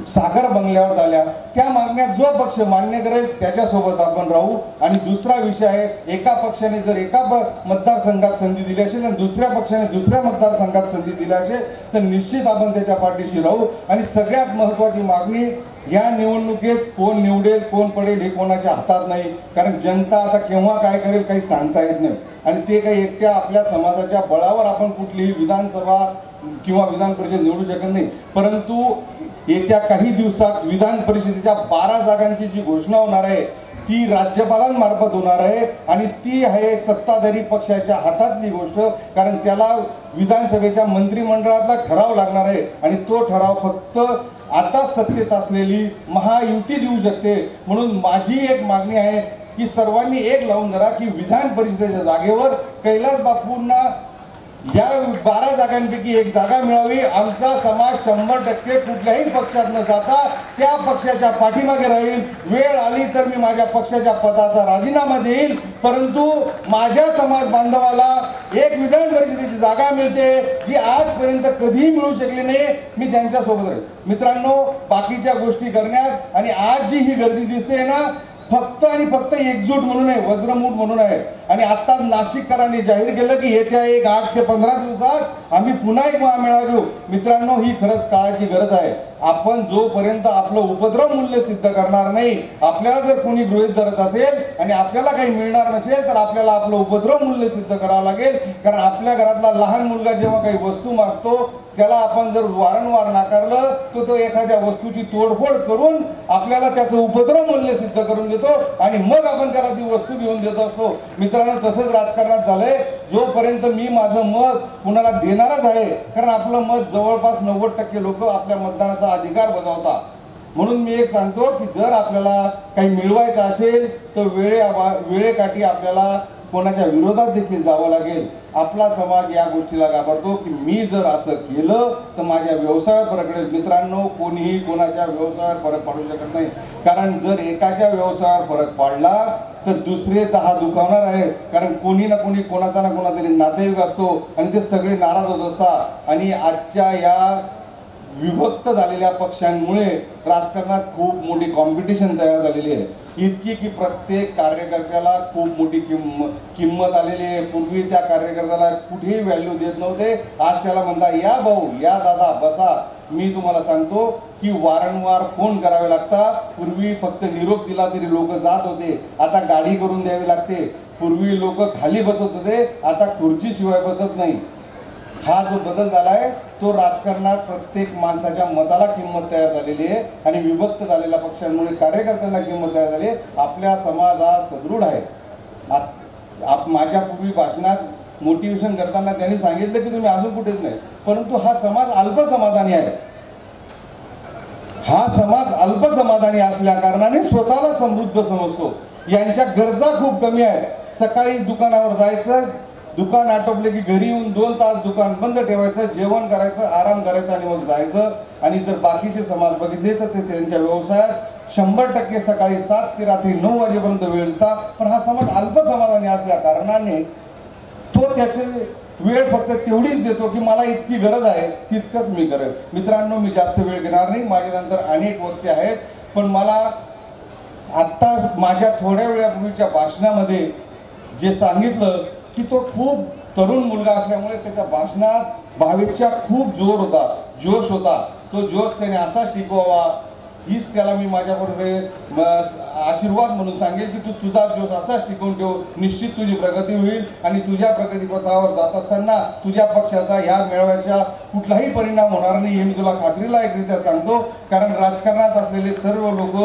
सागर बंगल्यावर झाल्या, त्या मागण्या जो पक्ष मान्य करेल त्याच्यासोबत आपण राहू. आणि दुसरा विषय आहे, एका पक्षाने जर एका मतदारसंघात संधी दिली असेल आणि दुसऱ्या पक्षाने दुसऱ्या मतदारसंघात संधी दिली असेल तर निश्चित आपण त्याच्या पाठीशी राहू. आणि सगळ्यात महत्त्वाची मागणी, या निवडणुकीत कोण निवडेल कोण पडेल हे कोणाच्या हातात नाही, कारण जनता आता केव्हा काय करेल काही सांगता येत नाही. आणि ते काही एकट्या आपल्या समाजाच्या बळावर आपण कुठलीही विधानसभा किंवा विधान परिषद निवडू शकत नाही. परंतु येत्या काही दिवसात विधान परिषदेच्या 12 जागांची जी घोषणा होणार आहे ती राज्यपालांमार्फत होणार आहे आणि ती आहे सत्ताधारी पक्षाच्या हातातली गोष्ट, कारण त्याला विधानसभेच्या मंत्रिमंडळातला ठराव लागणार आहे आणि तो ठराव फक्त आता सत्तेत असलेली महायुती देऊ शकते. म्हणून माझी एक मागणी आहे की सर्वांनी एक लावून धरा की विधान परिषदेच्या जागेवर कैलास बापूंना या 12 जागांपैकी एक जागा मिळावी. आमचा समाज 100% कुठल्याही पक्षात न जाता त्या पक्षाच्या पाठीमागे राहील. वेळ आली तर मी माझ्या पक्षाच्या पदाचा राजीनामा देईल, परंतु माझ्या समाज बांधवाला एक विधान परिषदेची जागा मिळते जी आजपर्यंत कधीही मिळू शकली नाही. मी त्यांच्यासोबत राहील. मित्रांनो, बाकीच्या गोष्टी करण्यात आणि आज जी ही गर्दी दिसते ना, फक्त आणि फक्त एकजूट म्हणून आहे, वज्रमूठ म्हणून आहे. आणि आता नाशिककरांनी जाहीर केलं की येत्या 8 ते 15 दिवसात आम्ही पुन्हा एक महामेळावा घेऊ. मित्रांनो, ही खरंच काळाची गरज आहे. आपण जोपर्यंत आपलं उपद्रव मूल्य सिद्ध करणार नाही, आपल्याला जर कोणी गृहीत धरत असेल आणि आपल्याला काही मिळणार नसेल तर आपल्याला आपलं उपद्रव मूल्य सिद्ध करावं लागेल. कारण आपल्या घरातला लहान मुलगा जेव्हा काही वस्तू मागतो त्याला आपण जर वारंवार नाकारलं तर तो एखाद्या वस्तूची तोडफोड करून आपल्याला त्याचं उपद्रव मूल्य सिद्ध करून देतो आणि मग आपण त्याला ती वस्तू घेऊन देत असतो. मित्रांनो, तसंच राजकारणात झालंय. जोपर्यंत मी माझं मत कुणाला देणारच आहे, कारण आपलं मत जवळपास 90% लोक आपल्या मतदानाचा अधिकार बजावतात. म्हणून मी एक सांगतो की जर आपल्याला काही मिळवायचं असेल तर वेळेकाठी आपल्याला कोणाच्या विरोधात देखील जावं लागेल. आपला समाज या गोष्टीला घाबरतो की मी जर असं केलं तर माझ्या व्यवसायावर फरक पडेल. मित्रांनो, कोणीही कोणाच्या व्यवसायावर फरक पडू शकत नाही, कारण जर एकाच्या व्यवसायावर फरक पडला तर दुसरे 10 दुखावणार आहेत. कारण कोणी ना कोणी कोणाचा ना कोणातरी नातेवाईक असतो आणि ते सगळे नाराज होत असतात. आणि आजच्या या विभक्त झालेल्या पक्षांमुळे राजकारणात खूप मोठी कॉम्पिटिशन तयार झालेली आहे. इतकी की प्रत्येक कार्यकर्त्याला खूप मोठी किंमत आलेली आहे. पूर्वी त्या कार्यकर्त्याला कुठेही व्हॅल्यू देत नव्हते. आज त्याला म्हणता, या भाऊ, या दादा, बसा. मी तुम्हाला सांगतो की वारंवार फोन करावे लागतात. पूर्वी फक्त निरोप दिला तरी लोक जात होते, आता गाडी करून द्यावी लागते. पूर्वी लोक खाली बसत होते, आता खुर्चीशिवाय बसत नाही. हा जो बदल झालाय तो राजकारणात प्रत्येक माणसाच्या मताला किंमत तयार झालेली आहे आणि विभक्त झालेल्या पक्षांमुळे कार्यकर्त्यांना किंमत तयार झाली आहे. आपल्या समाज हा सदृढ आहे. माझ्या पूर्वी भाषणात मोटिवेशन करताना त्यांनी सांगितलं की तुम्ही अजून कुठेच नाही, परंतु हा समाज अल्पसमाधानी आहे. हा समाज अल्पसमाधानी असल्या कारणाने स्वतःला समृद्ध समजतो. यांच्या गरजा खूप कमी आहेत. सकाळी दुकानावर जायचं, दुकान आटोपले की घरी येऊन 2 तास दुकान बंद ठेवायचं, जेवण करायचं, आराम करायचं आणि मग जायचं. आणि जर बाकीचे समाज बघितले तर ते त्यांच्या व्यवसायात 100% सकाळी 7 ते रात्री 9 वाजेपर्यंत वेळ देतात. पण हा समाज अल्पसमाधानी असल्या कारणाने तो त्याचे वेळ फक्त तेवढीच देतो की मला इतकी गरज आहे तितकंच मी करेल. मित्रांनो, मी जास्त वेळ घेणार नाही. माझ्यानंतर अनेक वक्ते आहेत, पण मला आत्ता माझ्या थोड्या वेळापूर्वीच्या भाषणामध्ये जे सांगितलं की तो खूप तरुण मुलगा असल्यामुळे त्याच्या भाषणात भावेच्या खूप जोर होता, जोश होता. तो जोश त्याने असाच टिकवावा हीच त्याला मी माझ्याबरोबर आशीर्वाद म्हणून सांगेल की तू तुझा जोश असाच टिकवून ठेव. निश्चित तुझी प्रगती होईल आणि तुझ्या प्रगतीपथावर जात असताना तुझ्या पक्षाचा या मेळाव्याचा कुठलाही परिणाम होणार नाही हे मी तुला खात्रीलायकरित्या सांगतो. कारण राजकारणात असलेले सर्व लोक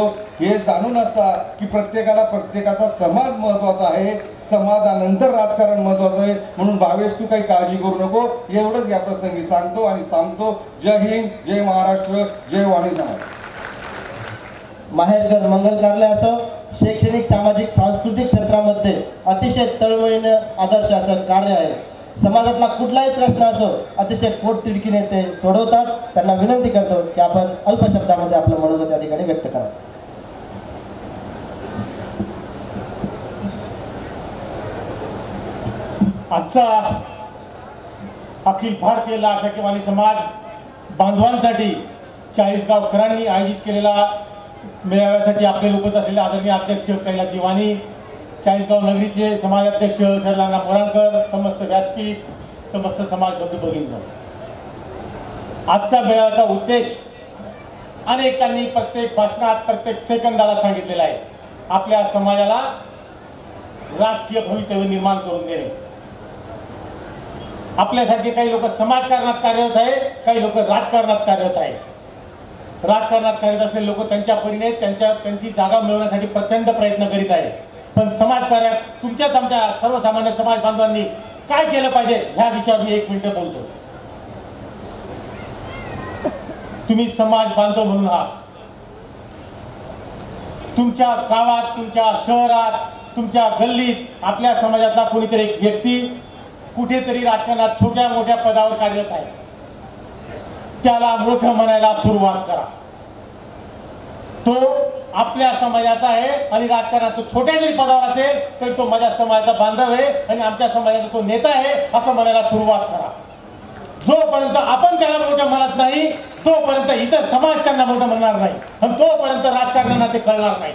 हे जाणून असतात की प्रत्येकाला प्रत्येकाचा समाज महत्त्वाचा आहे, समाजानंतर राजकारण महत्त्वाचं आहे. म्हणून भावेश, तू काही काळजी करू नको, एवढंच या प्रसंगी सांगतो आणि सांगतो. जय हिंद, जय महाराष्ट्र, जय वाणी समाज. माहेरघर मंगल कार्यालय असो, शैक्षणिक, सामाजिक, सांस्कृतिक क्षेत्रामध्ये अतिशय तळमळीने आदर्श असं कार्य आहे. समाजातला कुठलाही प्रश्न असो अतिशय पोटतिडकीने ते सोडवतात. त्यांना विनंती करतो की आपण अल्प शब्दामध्ये आपलं मनोगत या ठिकाणी व्यक्त करा. आजचा अखिल भारतीय लाल शाखेवाली समाज बांधवांसाठी चाळीसगावकरांनी आयोजित केलेला मेळाव्यासाठी आपले उपस्थित असलेले आदरणीय अध्यक्ष कैलासजी वाणी, चाळीसगाव नगरीचे समाजाध्यक्ष शरणाना मोराणकर, समस्त व्यासपीठ, समस्त समाज बंधू भगिनींनो, आजच्या मेळाव्याचा उद्देश अनेकांनी प्रत्येक भाषणात प्रत्येक सेकंदाला सांगितलेला आहे. आपल्या समाजाला राजकीय भवितव्य निर्माण करून देणे. आपल्यासारखे काही लोक समाजकारणात कार्यरत आहे, काही लोक राजकारणात कार्यरत आहे. राजकारणात कार्यरत असलेले लोक त्यांच्या परीने त्यांची जागा मिळवण्यासाठी प्रचंड प्रयत्न करीत आहे. पण समाजकार्यात तुमच्याच आमच्या सर्वसामान्य समाज बांधवांनी काय केलं पाहिजे ह्या विषयावर मी 1 मिनिट बोलतो. तुम्ही समाज बांधव म्हणून आहात. तुमच्या गावात, तुमच्या शहरात, तुमच्या गल्लीत आपल्या समाजातला कोणीतरी एक व्यक्ती कुठेतरी राजकारणात छोट्या मोठ्या पदावर कार्यरत आहे. त्याला मोठं म्हणायला सुरुवात करा. तो आपल्या समाजाचा आहे आणि राजकारणात तो छोट्या जरी पदावर असेल तरी तो माझ्या समाजाचा बांधव आहे आणि आमच्या समाजाचा तो नेता आहे असं म्हणायला सुरुवात करा. जोपर्यंत आपण त्याला मोठं म्हणत नाही तोपर्यंत इतर समाज त्यांना मोठं म्हणणार नाही आणि तोपर्यंत राजकारणाला ते कळणार नाही.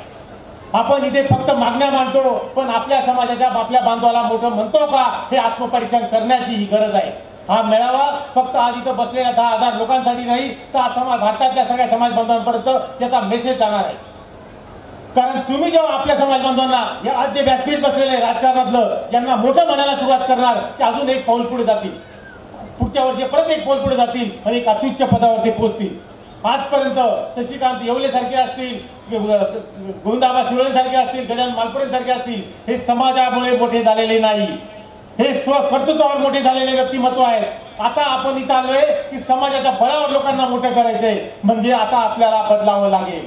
आपण इथे फक्त मागण्या मांडतो, पण आपल्या समाजाच्या आपल्या बांधवाला मोठं म्हणतो का हे आत्मपरीक्षण करण्याची ही गरज आहे. हा मेळावा फक्त आज इथं बसलेल्या 10,000 लोकांसाठी नाही तर भारतातल्या सगळ्या समाज बांधवांपर्यंत याचा मेसेज जाणार आहे. कारण तुम्ही जेव्हा आपल्या समाज बांधवांना आज जे व्यासपीठ बसलेले राजकारणातलं यांना मोठं म्हणायला सुरुवात करणार ते अजून एक पाऊल पुढे जातील. पुढच्या वर्षी परत एक पाऊल पुढे जातील आणि एक अत्युच्च पदावर ते पोहोचतील. आजपर्यंत शशिकांत येवले सारखे असतील, गोविंदाबा शिवळे सारखे असतील, गजानन मालपुरे सारखे असतील, हे समाजामुळे मोठे झालेले नाही, हे स्वकर्तृत्वावर मोठे झालेले व्यक्तिमत्व आहेत. आता आपण इथं आलोय की समाजाच्या बळावर लोकांना मोठं करायचंय, म्हणजे आता आपल्याला बदलावं लागेल.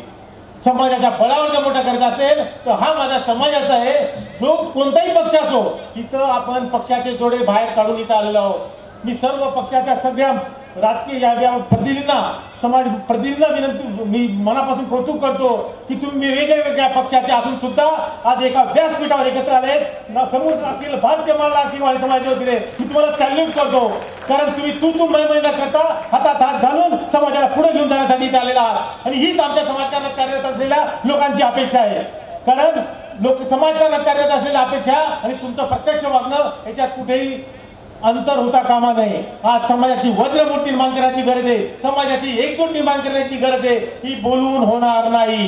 समाजाच्या बळावर जर मोठं करायचं असेल तर हा माझा समाजाचा आहे. जो कोणताही पक्ष असो, इथं आपण पक्षाचे जोडे बाहेर काढून इथं आलेलो आहोत. मी सर्व पक्षाच्या सगळ्या राजकीय प्रतिनिधींना, समाज प्रतिनिधींना विनंती, मी मनापासून कौतुक करतो की तुम्ही वेगवेगळ्या पक्षाचे असून सुद्धा आज एका व्यासपीठावर एकत्र आले. समुद्रातील भारतीय मानवी समाजाचे वतीने मी तुम्हाला सॅल्यूट करतो. कारण तुम्ही तू मै न करता हातात हात घालून समाजाला पुढे घेऊन जाण्यासाठी इथे आलेला आहात आणि हीच आमच्या समाजकारणात कार्यरत असलेल्या लोकांची अपेक्षा आहे. कारण समाजकारणात कार्यरत असलेल्या अपेक्षा आणि तुमचं प्रत्यक्ष वागणं याच्यात कुठेही अंतर होता कामा नये. आज समाजाची वज्रमूठ निर्माण करण्याची गरज आहे, समाजाची एकजूट निर्माण करण्याची गरज आहे. ही बोलून होणार नाही,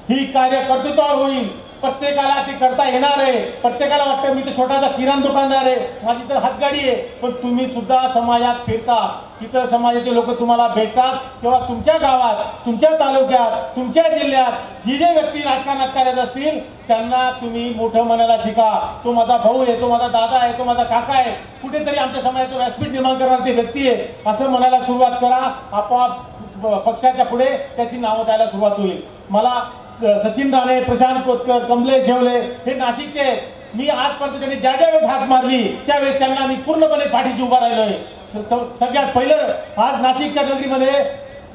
ही कार्य कर्तृत्वावर होईल. प्रत्येकाला ते करता येणार आहे. प्रत्येकाला वाटतं मी तर छोटासा किराणा दुकानदार आहे, माझी तर हातगाडी आहे, पण तुम्ही सुद्धा समाजात फिरता, इतर समाजाचे लोक तुम्हाला भेटतात, तेव्हा तुमच्या गावात, तुमच्या तालुक्यात, तुमच्या जिल्ह्यात जे व्यक्ती राजकारणात कार्यरत असतील त्यांना तुम्ही मोठं म्हणायला शिका. तो माझा भाऊ आहे, तो माझा दादा आहे, तो माझा काका आहे, कुठेतरी आमच्या समाजाचं व्यासपीठ निर्माण करणारी व्यक्ती आहे असं म्हणायला सुरुवात करा. आपोआप पक्षाच्या पुढे त्याची नावं द्यायला सुरुवात होईल. मला सचिन राणे, प्रशांत कोतकर, कमलेश शेवले हे नाशिकचे आहेत. मी आजपर्यंत त्यांनी ज्या वेळेस हाक मारली त्यावेळेस त्यांना मी पूर्णपणे पाठीशी उभा राहिलोय. सगळ्यात पहिलं आज नाशिकच्या नगरीमध्ये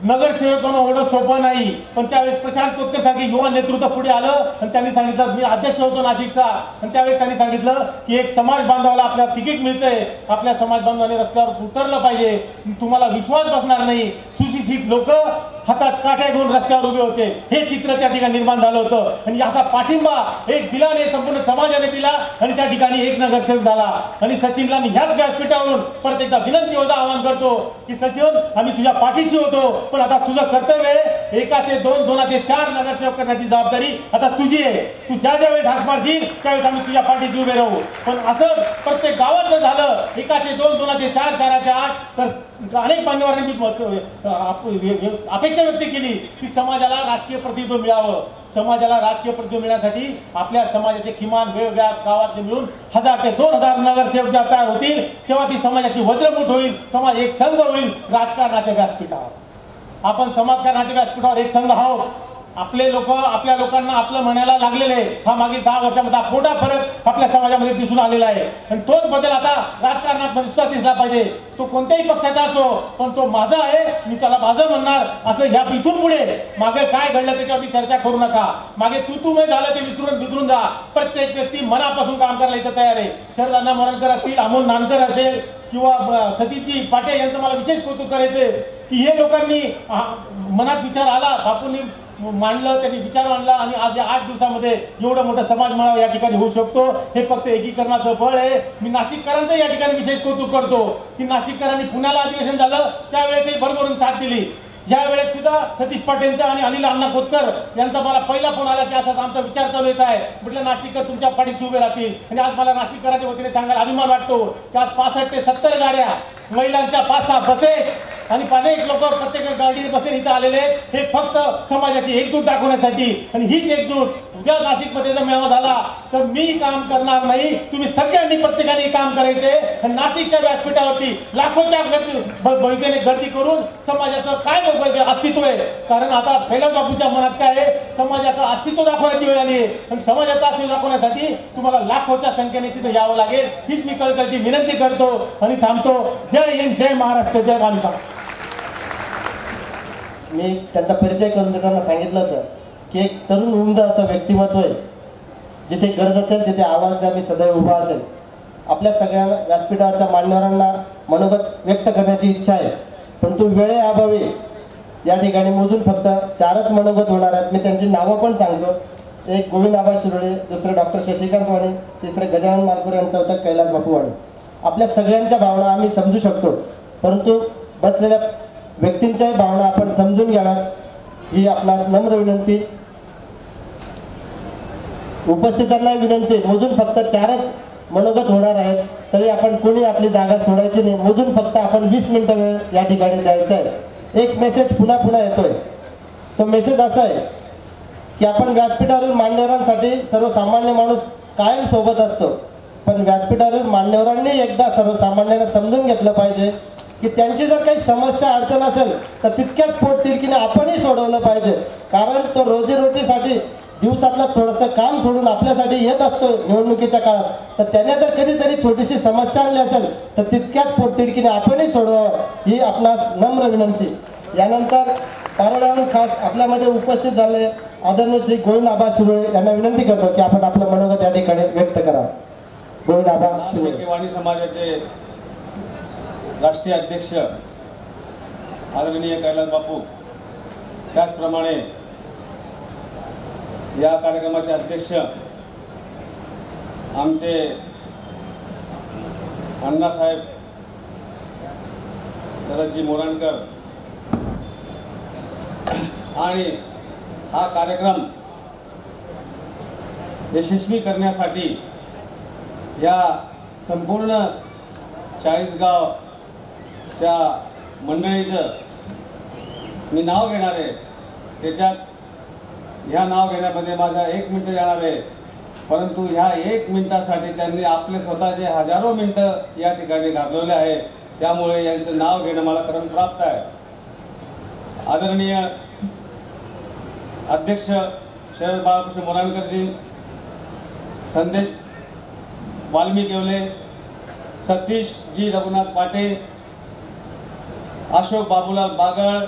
नगरसेवक म्हणून एवढं सोपं नाही, पण त्यावेळेस प्रशांत कोतकर सारखे युवा नेतृत्व पुढे आलं आणि त्यांनी सांगितलं, मी अध्यक्ष होतो नाशिकचा, आणि त्यावेळेस त्यांनी सांगितलं की एक समाज बांधवाला आपल्याला तिकीट मिळतंय, आपल्या समाज बांधवाने रस्त्यावर उतरलं पाहिजे. तुम्हाला विश्वास बसणार नाही, सुशिक्षित लोक हातात काठ्या घेऊन रस्त्यावर उभे होते, हे चित्र त्या ठिकाणी निर्माण झालं होतं. आणि असा पाठिंबा एक दिलाने संपूर्ण समाजाने दिला आणि त्या ठिकाणी एक नगरसेवक झाला. आणि सचिनला मी ह्याच व्यासपीठावरून परत एकदा विनंती होता, आवाहन करतो की सचिन, आम्ही तुझ्या पाठीशी होतो, पण आता तुझं कर्तव्य आहे एकाचे 2, 2चे 4 नगरसेवक करण्याची जबाबदारी आता तुझी आहे. तू ज्या वेळेस हाक मारशील त्यावेळेस आम्ही तुझ्या पाठीशी उभे राहू. पण असं प्रत्येक गावात जर झालं एकाचे 2, 2चे 4, 4चे 8, तर अनेक मान्यवरांची अपेक्षा व्यक्त केली की समाजाला राजकीय प्रतिनिधित्व मिळावं. समाजाला राजकीय प्रतिनिधित्व मिळण्यासाठी आपल्या समाजाचे किमान वेगवेगळ्या गावातले मिळून 1000 ते 2000 नगरसेवक ज्या तयार होतील तेव्हा ती समाजाची वज्रमूठ होईल, समाज एक संघ होईल राजकारणाच्या व्यासपीठावर. आपण समाजकारणाच्या व्यासपीठावर एक संघ आहोत. आपले लोक आपल्या लोकांना आपलं म्हणायला लागलेले आहे. हा मागील 10 वर्षामध्ये हा मोठा फरक आपल्या समाजामध्ये दिसून आलेला आहे आणि तोच बदल आता राजकारणात सुद्धा दिसला पाहिजे. तो कोणत्याही पक्षाचा असो पण तो माझा आहे, मी त्याला माझं म्हणणार असं ह्या इथून पुढे मागे काय घडलं त्याच्यावरती चर्चा करू नका. मागे तू झालं ते विसरून जा. प्रत्येक व्यक्ती मनापासून काम करायला इथं तयार आहे. शरदांना मोरणकर असतील, अमोल नानकर असेल किंवा सतीजी पाटे यांचं मला विशेष कौतुक करायचंय की हे लोकांनी मनात विचार आला, बापूंनी मांडलं, त्यांनी विचार मांडला आणि आज या 8 दिवसामध्ये एवढं मोठं समाज मेळावा या ठिकाणी होऊ शकतो. हे फक्त एकीकरणाचं बळ आहे. मी नाशिककरांचं या ठिकाणी विशेष कौतुक करतो की नाशिककरांनी पुण्याला अधिवेशन झालं त्यावेळेस भरभरून साथ दिली. या वेळेस सुद्धा सतीश पाटीलचा आणि अनिल अण्णा खोतकर यांचा मला पहिला फोन आला की असाच आमचा विचार चालू येत आहे. म्हटलं नाशिककर तुमच्या पाठीशी उभे राहतील आणि आज मला नाशिककरांच्या वतीने सांगायला अभिमान वाटतो की आज 65 ते 70 गाड्या, महिलांच्या 5-6 बसेस आणि अनेक लोक प्रत्येक गाडी बसेस इथं आलेले आहेत. हे फक्त समाजाची एकजूट दाखवण्यासाठी आणि हीच एकजूट उद्या नाशिकमध्ये जर मेळावा झाला तर मी काम करणार नाही, तुम्ही सगळ्यांनी प्रत्येकाने काम करायचे आणि नाशिकच्या व्यासपीठावरती लाखोच्या गर्दी करून समाजाचं काय अस्तित्व आहे. कारण आता फैलाव बापूच्या मनात काय आहे, समाजाचं अस्तित्व दाखवण्याची वेळ आली आहे आणि समाजाचं अस्तित्व दाखवण्यासाठी तुम्हाला लाखोच्या संख्येने तिथे यावं लागेल. हीच मी कळकळची विनंती करतो आणि थांबतो. जय हिंद, जय महाराष्ट्र, जय मानसा. मी त्यांचा परिचय करून देताना सांगितलं होतं की एक तरुण उमदा असं व्यक्तिमत्व आहे. जिथे गरज असेल तिथे आवाज द्या, मी सदैव उभा असेल. आपल्या सगळ्या व्यासपीठावरच्या मान्यवरांना मनोगत व्यक्त करण्याची इच्छा आहे, परंतु वेळेअभावी या ठिकाणी मोजून फक्त 4च मनोगत होणार आहेत. मी त्यांची नावं पण सांगतो. एक गोविंद आबा शिरोळे, दुसरे डॉक्टर शशिकांत वाणी, तिसरे गजानन मालपुरे आणि चौथा कैलास बापू वाणी. आपल्या सगळ्यांच्या भावना आम्ही समजू शकतो, परंतु बसलेल्या व्यक्तींच्याही भावना आपण समजून घ्याव्यात ही आपणास नम्र विनंती. उपस्थितांना विनंती, मोजून फक्त 4च मनोगत होणार आहेत, तरी आपण कोणी आपली जागा सोडायची नाही. मोजून फक्त आपण 20 मिनिटं वेळ या ठिकाणी द्यायचा आहे. एक मेसेज पुन्हा येतोय. तो मेसेज असा आहे की आपण व्यासपीठावरील मान्यवरांसाठी सर्वसामान्य माणूस कायम सोबत असतो, पण व्यासपीठावरील मान्यवरांनी एकदा सर्वसामान्यांना समजून घेतलं पाहिजे की त्यांची जर काही समस्या अडचण असेल तर तितक्याच पोटतिडकीने आपणही सोडवलं पाहिजे. कारण तो रोजीरोटीसाठी दिवसातलं थोडंसं काम सोडून आपल्यासाठी येत असतो निवडणुकीच्या काळात, तर त्याने जर कधीतरी छोटीशी समस्या आणली असेल तर तितक्याच पोटतिडकीने आपणही सोडवावं ही आपणास नम्र विनंती. यानंतर पारोड्याहून खास आपल्यामध्ये उपस्थित झाले आदरणीय श्री गोविंद आबा शिरोळे यांना विनंती करतो की आपण आपलं मनोगत या ठिकाणी व्यक्त करावं. गोविंद आबा शिरोळे. वाणी समाजाचे राष्ट्रीय अध्यक्ष आदरणीय कैलास बापू, त्याचप्रमाणे या कार्यक्रमाचे अध्यक्ष आमचे अण्णासाहेब शरदजी मोरणकर, आणि हा कार्यक्रम यशस्वी करण्यासाठी या संपूर्ण 40 गावच्या मंडळीचं मी नाव घेणार आहे. त्याच्यात ह्या नाव घेण्यामध्ये माझा 1 मिनिट जाणार आहे, परंतु ह्या 1 मिनिटासाठी त्यांनी आपले स्वतःचे हजारो मिनिटं या ठिकाणी घालवले आहे. त्यामुळे यांचं नाव घेणं मला खरं प्राप्त आहे. आदरणीय अध्यक्ष शरद बाळकृष्ण मोराणकरजी, संदेश वाल्मिक येवले, सतीश जी रघुनाथ पाटे, अशोक बाबूलाल बागळ,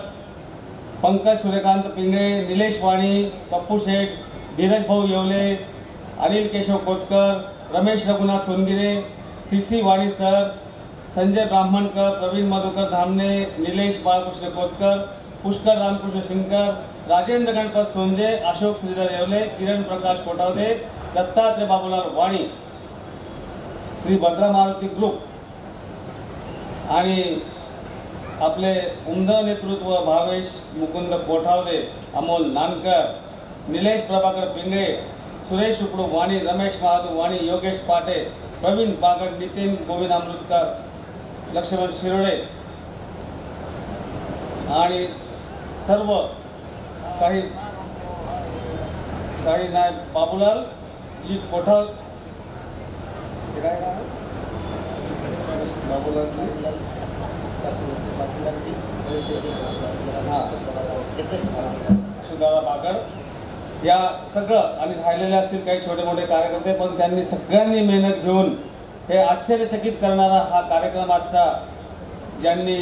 पंकज सूर्यकांत पिंगळे, निलेश वाणी, पप्पू शेख, धीरज भाऊ येवले, अनिल केशव कोचकर, रमेश रघुनाथ सोनगिरे, सीसी वाणी सर, संजय ब्राह्मणकर, प्रवीण मधुकर धामणे, निलेश बाळकृष्ण कोचकर, पुष्कर रामकृष्ण शिंकर, राजेंद्र गणपत सोंजे, अशोक श्रीधर येवले, किरण प्रकाश कोटावदे, दत्तात्रय बाबूलाल वाणी, श्री भद्रा मारुती ग्रुप आणि आपले उमदा नेतृत्व भावेश मुकुंद कोठावदे, अमोल नानकर, निलेश प्रभाकर पिंगळे, सुरेश उकडू वाणी, रमेश महादू वाणी, योगेश पाटे, प्रवीण बागड, नितीन गोविंद अमृतकर, लक्ष्मण शिरोळे आणि सर्व काही नाही बाबूलाल जी कोठाव यशवंतदादा बागर या सगळं आणि राहिलेले असतील काही छोटे मोठे कार्यकर्ते, पण त्यांनी सगळ्यांनी मेहनत घेऊन हे आश्चर्यचकित करणारा हा कार्यक्रम आजचा ज्यांनी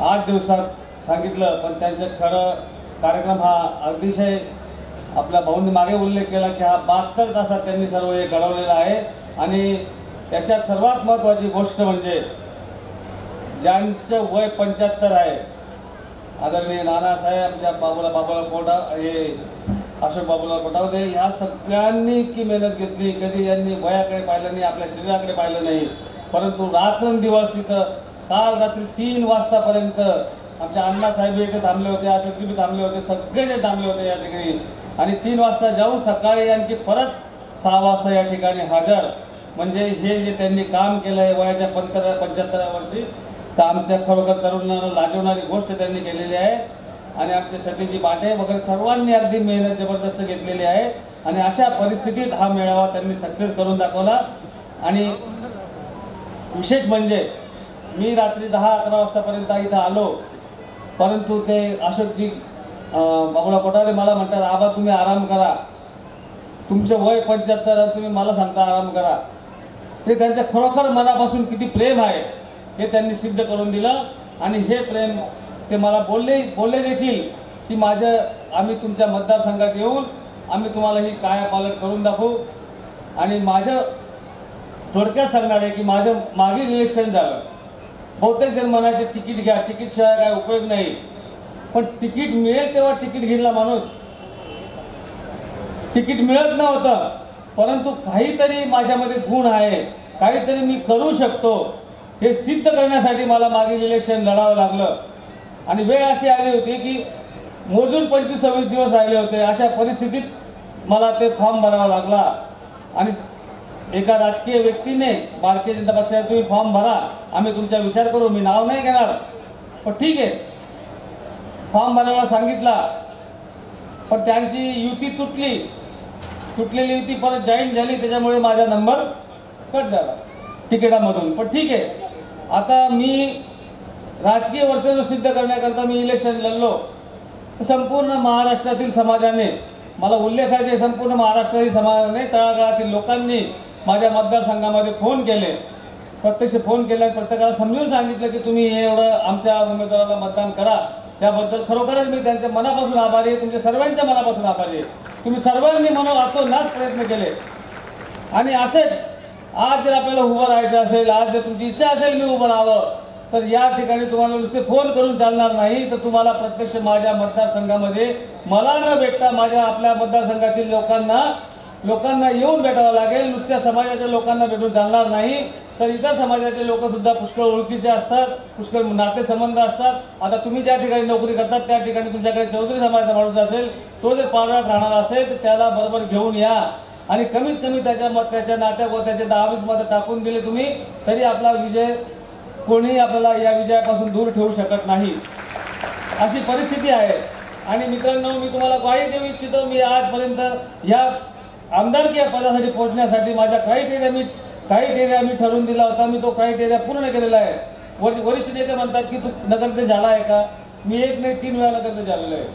8 दिवसात सांगितलं, पण त्यांचं खरं कार्यक्रम हा अतिशय आपल्या भाऊंनी मागे उल्लेख केला की हा 72 तासात त्यांनी सर्व हे घडवलेलं आहे. आणि त्याच्यात सर्वात महत्त्वाची गोष्ट म्हणजे ज्यांचं वय 75 आहे, आदरणीय नानासाहेब, आमच्या बाबूला कोटा, हे अशोक बाबूला कोटावदे, ह्या सगळ्यांनी इतकी मेहनत घेतली. कधी यांनी वयाकडे पाहिलं नाही, आपल्या शरीराकडे पाहिलं नाही, परंतु रात्रंदिवस इथं काल रात्री 3 वाजतापर्यंत आमच्या अण्णासाहेब इथे थांबले होते, अशोकजी बी थांबले होते, सगळे थांबले होते या ठिकाणी. आणि 3 वाजता जाऊन सकाळी आणखी परत 6 वाजता या ठिकाणी हजर. म्हणजे हे जे त्यांनी काम केलं आहे वयाच्या 75व्या वर्षी, तर आमच्या खरोखर तरुणांना लाजवणारी गोष्ट त्यांनी केलेली आहे. आणि आमचे सतीजी बाटे वगैरे सर्वांनी अगदी मेहनत जबरदस्त घेतलेली आहे. आणि अशा परिस्थितीत हा मेळावा त्यांनी सक्सेस करून दाखवला. आणि विशेष म्हणजे मी रात्री 10-11 वाजतापर्यंत इथं आलो, परंतु ते अशोकजी बाबूला कोटावदे मला म्हणतात, आबा तुम्ही आराम करा, तुमचं वय 75 आणि तुम्ही मला सांगता आराम करा. ते त्यांच्या खरोखर मनापासून किती प्रेम आहे हे त्यांनी सिद्ध करून दिलं. आणि हे प्रेम ते मला बोलले देखील की आम्ही तुमच्या मतदारसंघात येऊन आम्ही तुम्हाला ही कायापालट करून दाखवू. आणि माझं थोडक्यात सांगणार आहे की माझं मागील इलेक्शन झालं, बहुतेक जण म्हणायचे तिकीट घ्या, तिकीट शिवाय काय उपयोग नाही. पण तिकीट मिळेल तेव्हा तिकीट घेतला माणूस, तिकीट मिळत नव्हतं, परंतु काहीतरी माझ्यामध्ये गुण आहे, काहीतरी मी करू शकतो हे सिद्ध करण्यासाठी मला मागील इलेक्शन लढावं लागलं. आणि वेळ अशी आली होती की मोजून 25-26 दिवस राहिले होते. अशा परिस्थितीत मला ते फॉर्म भरावा लागला. आणि एका राजकीय व्यक्तीने, भारतीय जनता पक्षाने, तुम्ही फॉर्म भरा, आम्ही तुमचा विचार करू, मी नाव नाही घेणार, पण ठीक आहे, फॉर्म भरायला सांगितला. पण त्यांची युती तुटलेली युती परत जॉईन झाली, त्याच्यामुळे माझा नंबर कट झाला तिकिटामधून. पण ठीक आहे, आता मी राजकीय वर्चस्व सिद्ध करण्याकरता मी इलेक्शन लढलो. संपूर्ण महाराष्ट्रातील समाजाने, मला उल्लेखाचे संपूर्ण महाराष्ट्रातील समाजाने, तळागाळातील लोकांनी माझ्या मतदारसंघामध्ये फोन केले, प्रत्यक्ष फोन केले, प्रत्येकाला समजून सांगितलं की तुम्ही हे एवढं आमच्या उमेदवाराला मतदान करा. त्याबद्दल खरोखरच मी त्यांच्या मनापासून आभारी आहे, तुमच्या सर्वांच्या मनापासून आभारी आहे. तुम्ही सर्वांनी मनोनात प्रयत्न केले. आणि असेच आज जर आपल्याला उभं राहायचं असेल, आज जर तुमची इच्छा असेल मी उभं राहावं, तर या ठिकाणी तुम्हाला नुसते फोन करून चालणार नाही, तर तुम्हाला प्रत्यक्ष माझ्या मतदारसंघामध्ये मला न भेटता माझ्या आपल्या मतदारसंघातील लोकांना येऊन भेटावं लागेल. नुसत्या समाजाच्या लोकांना भेटून चालणार नाही, तर इतर समाजाचे लोक सुद्धा पुष्कळ ओळखीचे असतात, पुष्कळ नातेसंबंध असतात. आता तुम्ही ज्या ठिकाणी नोकरी करतात त्या ठिकाणी तुमच्याकडे चौधरी समाजाचा माणूस असेल, तो जर पारव्यात राहणार असेल तर त्याला बरोबर घेऊन या. आणि कमीत कमी त्याच्या नात्या व त्याचे 10-20 मतं टाकून दिले तुम्ही, तरी आपला विजय कोणी आपल्याला या विजयापासून दूर ठेवू शकत नाही, अशी परिस्थिती आहे. आणि मित्रांनो, मी तुम्हाला ग्वाही देऊ इच्छितो, मी आजपर्यंत या आमदारकी पदासाठी पोहोचण्यासाठी माझ्या क्रायटेरिया मी ठरवून दिला होता. मी तो क्रायटेरिया पूर्ण केलेला आहे. वरिष्ठ नेते म्हणतात की तू नगराध्यक्ष झाला आहे का? मी 1 नाही 3 वेळा नगराध्यक्ष झालेलो आहे.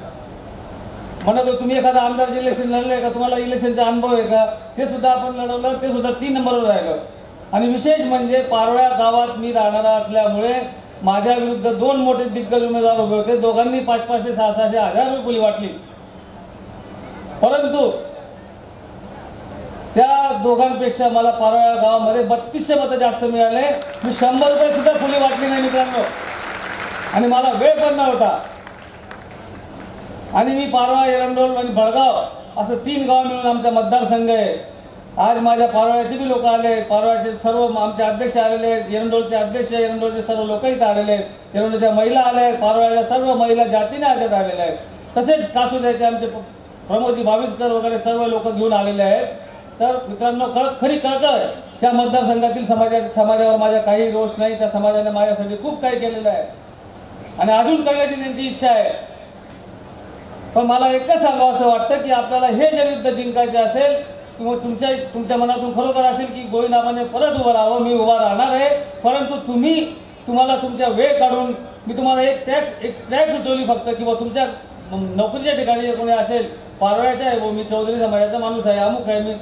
म्हणतो तुम्ही एखादा आमदारचे इलेक्शन लढलं आहे का, तुम्हाला इलेक्शनचा अनुभव आहे का? ते सुद्धा आपण लढवलं, ते सुद्धा 3 नंबरवर राहिलं. आणि विशेष म्हणजे पारव्या गावात मी राहणारा असल्यामुळे माझ्या विरुद्ध 2 मोठे दिग्गज उमेदवार उभे होते. दोघांनी 500-500, 600 हजार रुपये बोली वाटली, परंतु त्या दोघांपेक्षा मला पारव्या गावामध्ये 3200 मतं जास्त मिळाले. मी 100 रुपये सुद्धा फुली वाटली नाही मित्रांनो, आणि मला वेळ पण नव्हता. आणि मी पारवा, एरंडोल आणि बळगाव असं 3 गाव मिळून आमचा मतदारसंघ आहे. आज माझ्या पारव्याचे बी लोक आले, पारव्याचे सर्व आमचे अध्यक्ष आलेले आहेत, एरंडोलचे अध्यक्ष, एरंडोलचे सर्व लोक इथं आलेले आहेत, एरंडोलच्या महिला आल्या आहेत, पारव्याच्या सर्व महिला जातीने आजत आलेल्या आहेत. तसेच कासुद्याचे आमचे प्रमोदजी भाविस्कर वगैरे सर्व लोक घेऊन आलेले आहेत. तर मित्रांनो, खरी कळकळ त्या मतदारसंघातील समाजावर माझ्या काही रोष नाही. त्या समाजाने माझ्यासाठी खूप काही केलेलं आहे आणि अजून करण्याची त्यांची इच्छा आहे. पण मला एकच सांगावं असं वाटतं की आपल्याला हे जे युद्ध जिंकायचे असेल किंवा तुमच्या मनातून खरोखर असेल की गोविंदाबाने परत उभं राहावं, मी उभा राहणार आहे. परंतु तुम्हाला तुमच्या वेळ काढून मी तुम्हाला एक ट्रॅक सुचवली फक्त, किंवा तुमच्या नोकरीच्या ठिकाणी कोणी असेल, पारव्याचा आहे, मी चौधरी समाजाचा माणूस आहे, अमुक आहे, मी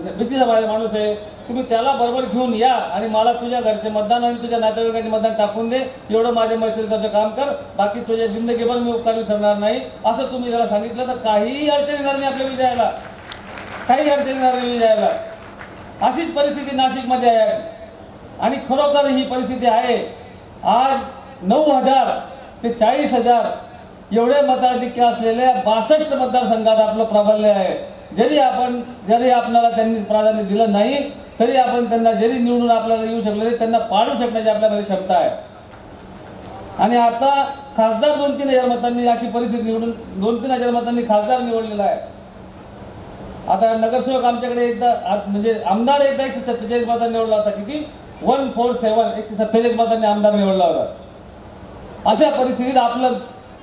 बीसी समाजाचा माणूस आहे, तुम्ही त्याला बरोबर घेऊन या आणि मला तुझ्या घरचे मतदान आणि तुझ्या नातेवाईकांचे मतदान टाकून दे, एवढं माझ्या मैत्रिकाचं काम कर, बाकी तुझ्या जिंदगीभर मी उपकार विसरणार नाही, असं तुम्ही त्याला सांगितलं तर काहीही अडचण येणार नाही आपल्या विजयाला, काही अडचण येणार नाही विजयाला. अशीच परिस्थिती नाशिकमध्ये आहे आणि खरोखर ही परिस्थिती आहे. आज 9,000 ते 40,000 एवढे मताधिक्य असलेल्या 62 मतदारसंघात आपलं प्राबल्य आहे. जरी आपल्याला त्यांनी प्राधान्य दिलं नाही तरी आपण त्यांना जरी निवडून आपल्याला येऊ शकलो तरी त्यांना पाडू शकण्याची आपल्यामध्ये क्षमता आहे. आणि आता खासदार 2-3 हजार मतांनी अशी परिस्थिती निवडून 2-3 हजार मतांनी खासदार निवडलेला आहे. आता नगरसेवक आमच्याकडे एकदा म्हणजे आमदार एकदा 147 मतांनी निवडला होता. किती 147 147 मतांनी आमदार निवडला होता. अशा परिस्थितीत आपलं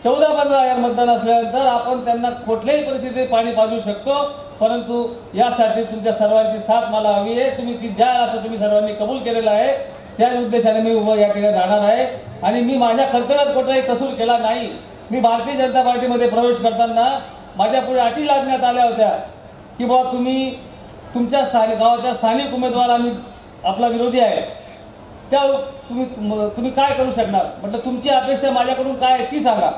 14-15 हजार मतदान असल्यानंतर आपण त्यांना कुठल्याही परिस्थितीत पाणी पाजू शकतो. परंतु यासाठी तुमच्या सर्वांची साथ मला हवी आहे. तुम्ही ती द्या असं तुम्ही सर्वांनी कबूल केलेलं आहे. त्या उद्देशाने मी उभं या ठिकाणी राहणार आहे आणि मी माझ्या कर्तव्यात कुठलाही कसूर केला नाही. मी भारतीय जनता पार्टीमध्ये प्रवेश करताना माझ्या पुढे अटी लादण्यात आल्या होत्या की बाबा तुम्ही तुमच्या गावाच्या स्थानिक उमेदवार आम्ही आपला विरोधी आहे, त्या तुम्ही काय करू शकणार. म्हटलं तुमची अपेक्षा माझ्याकडून काय आहे ती सांगा.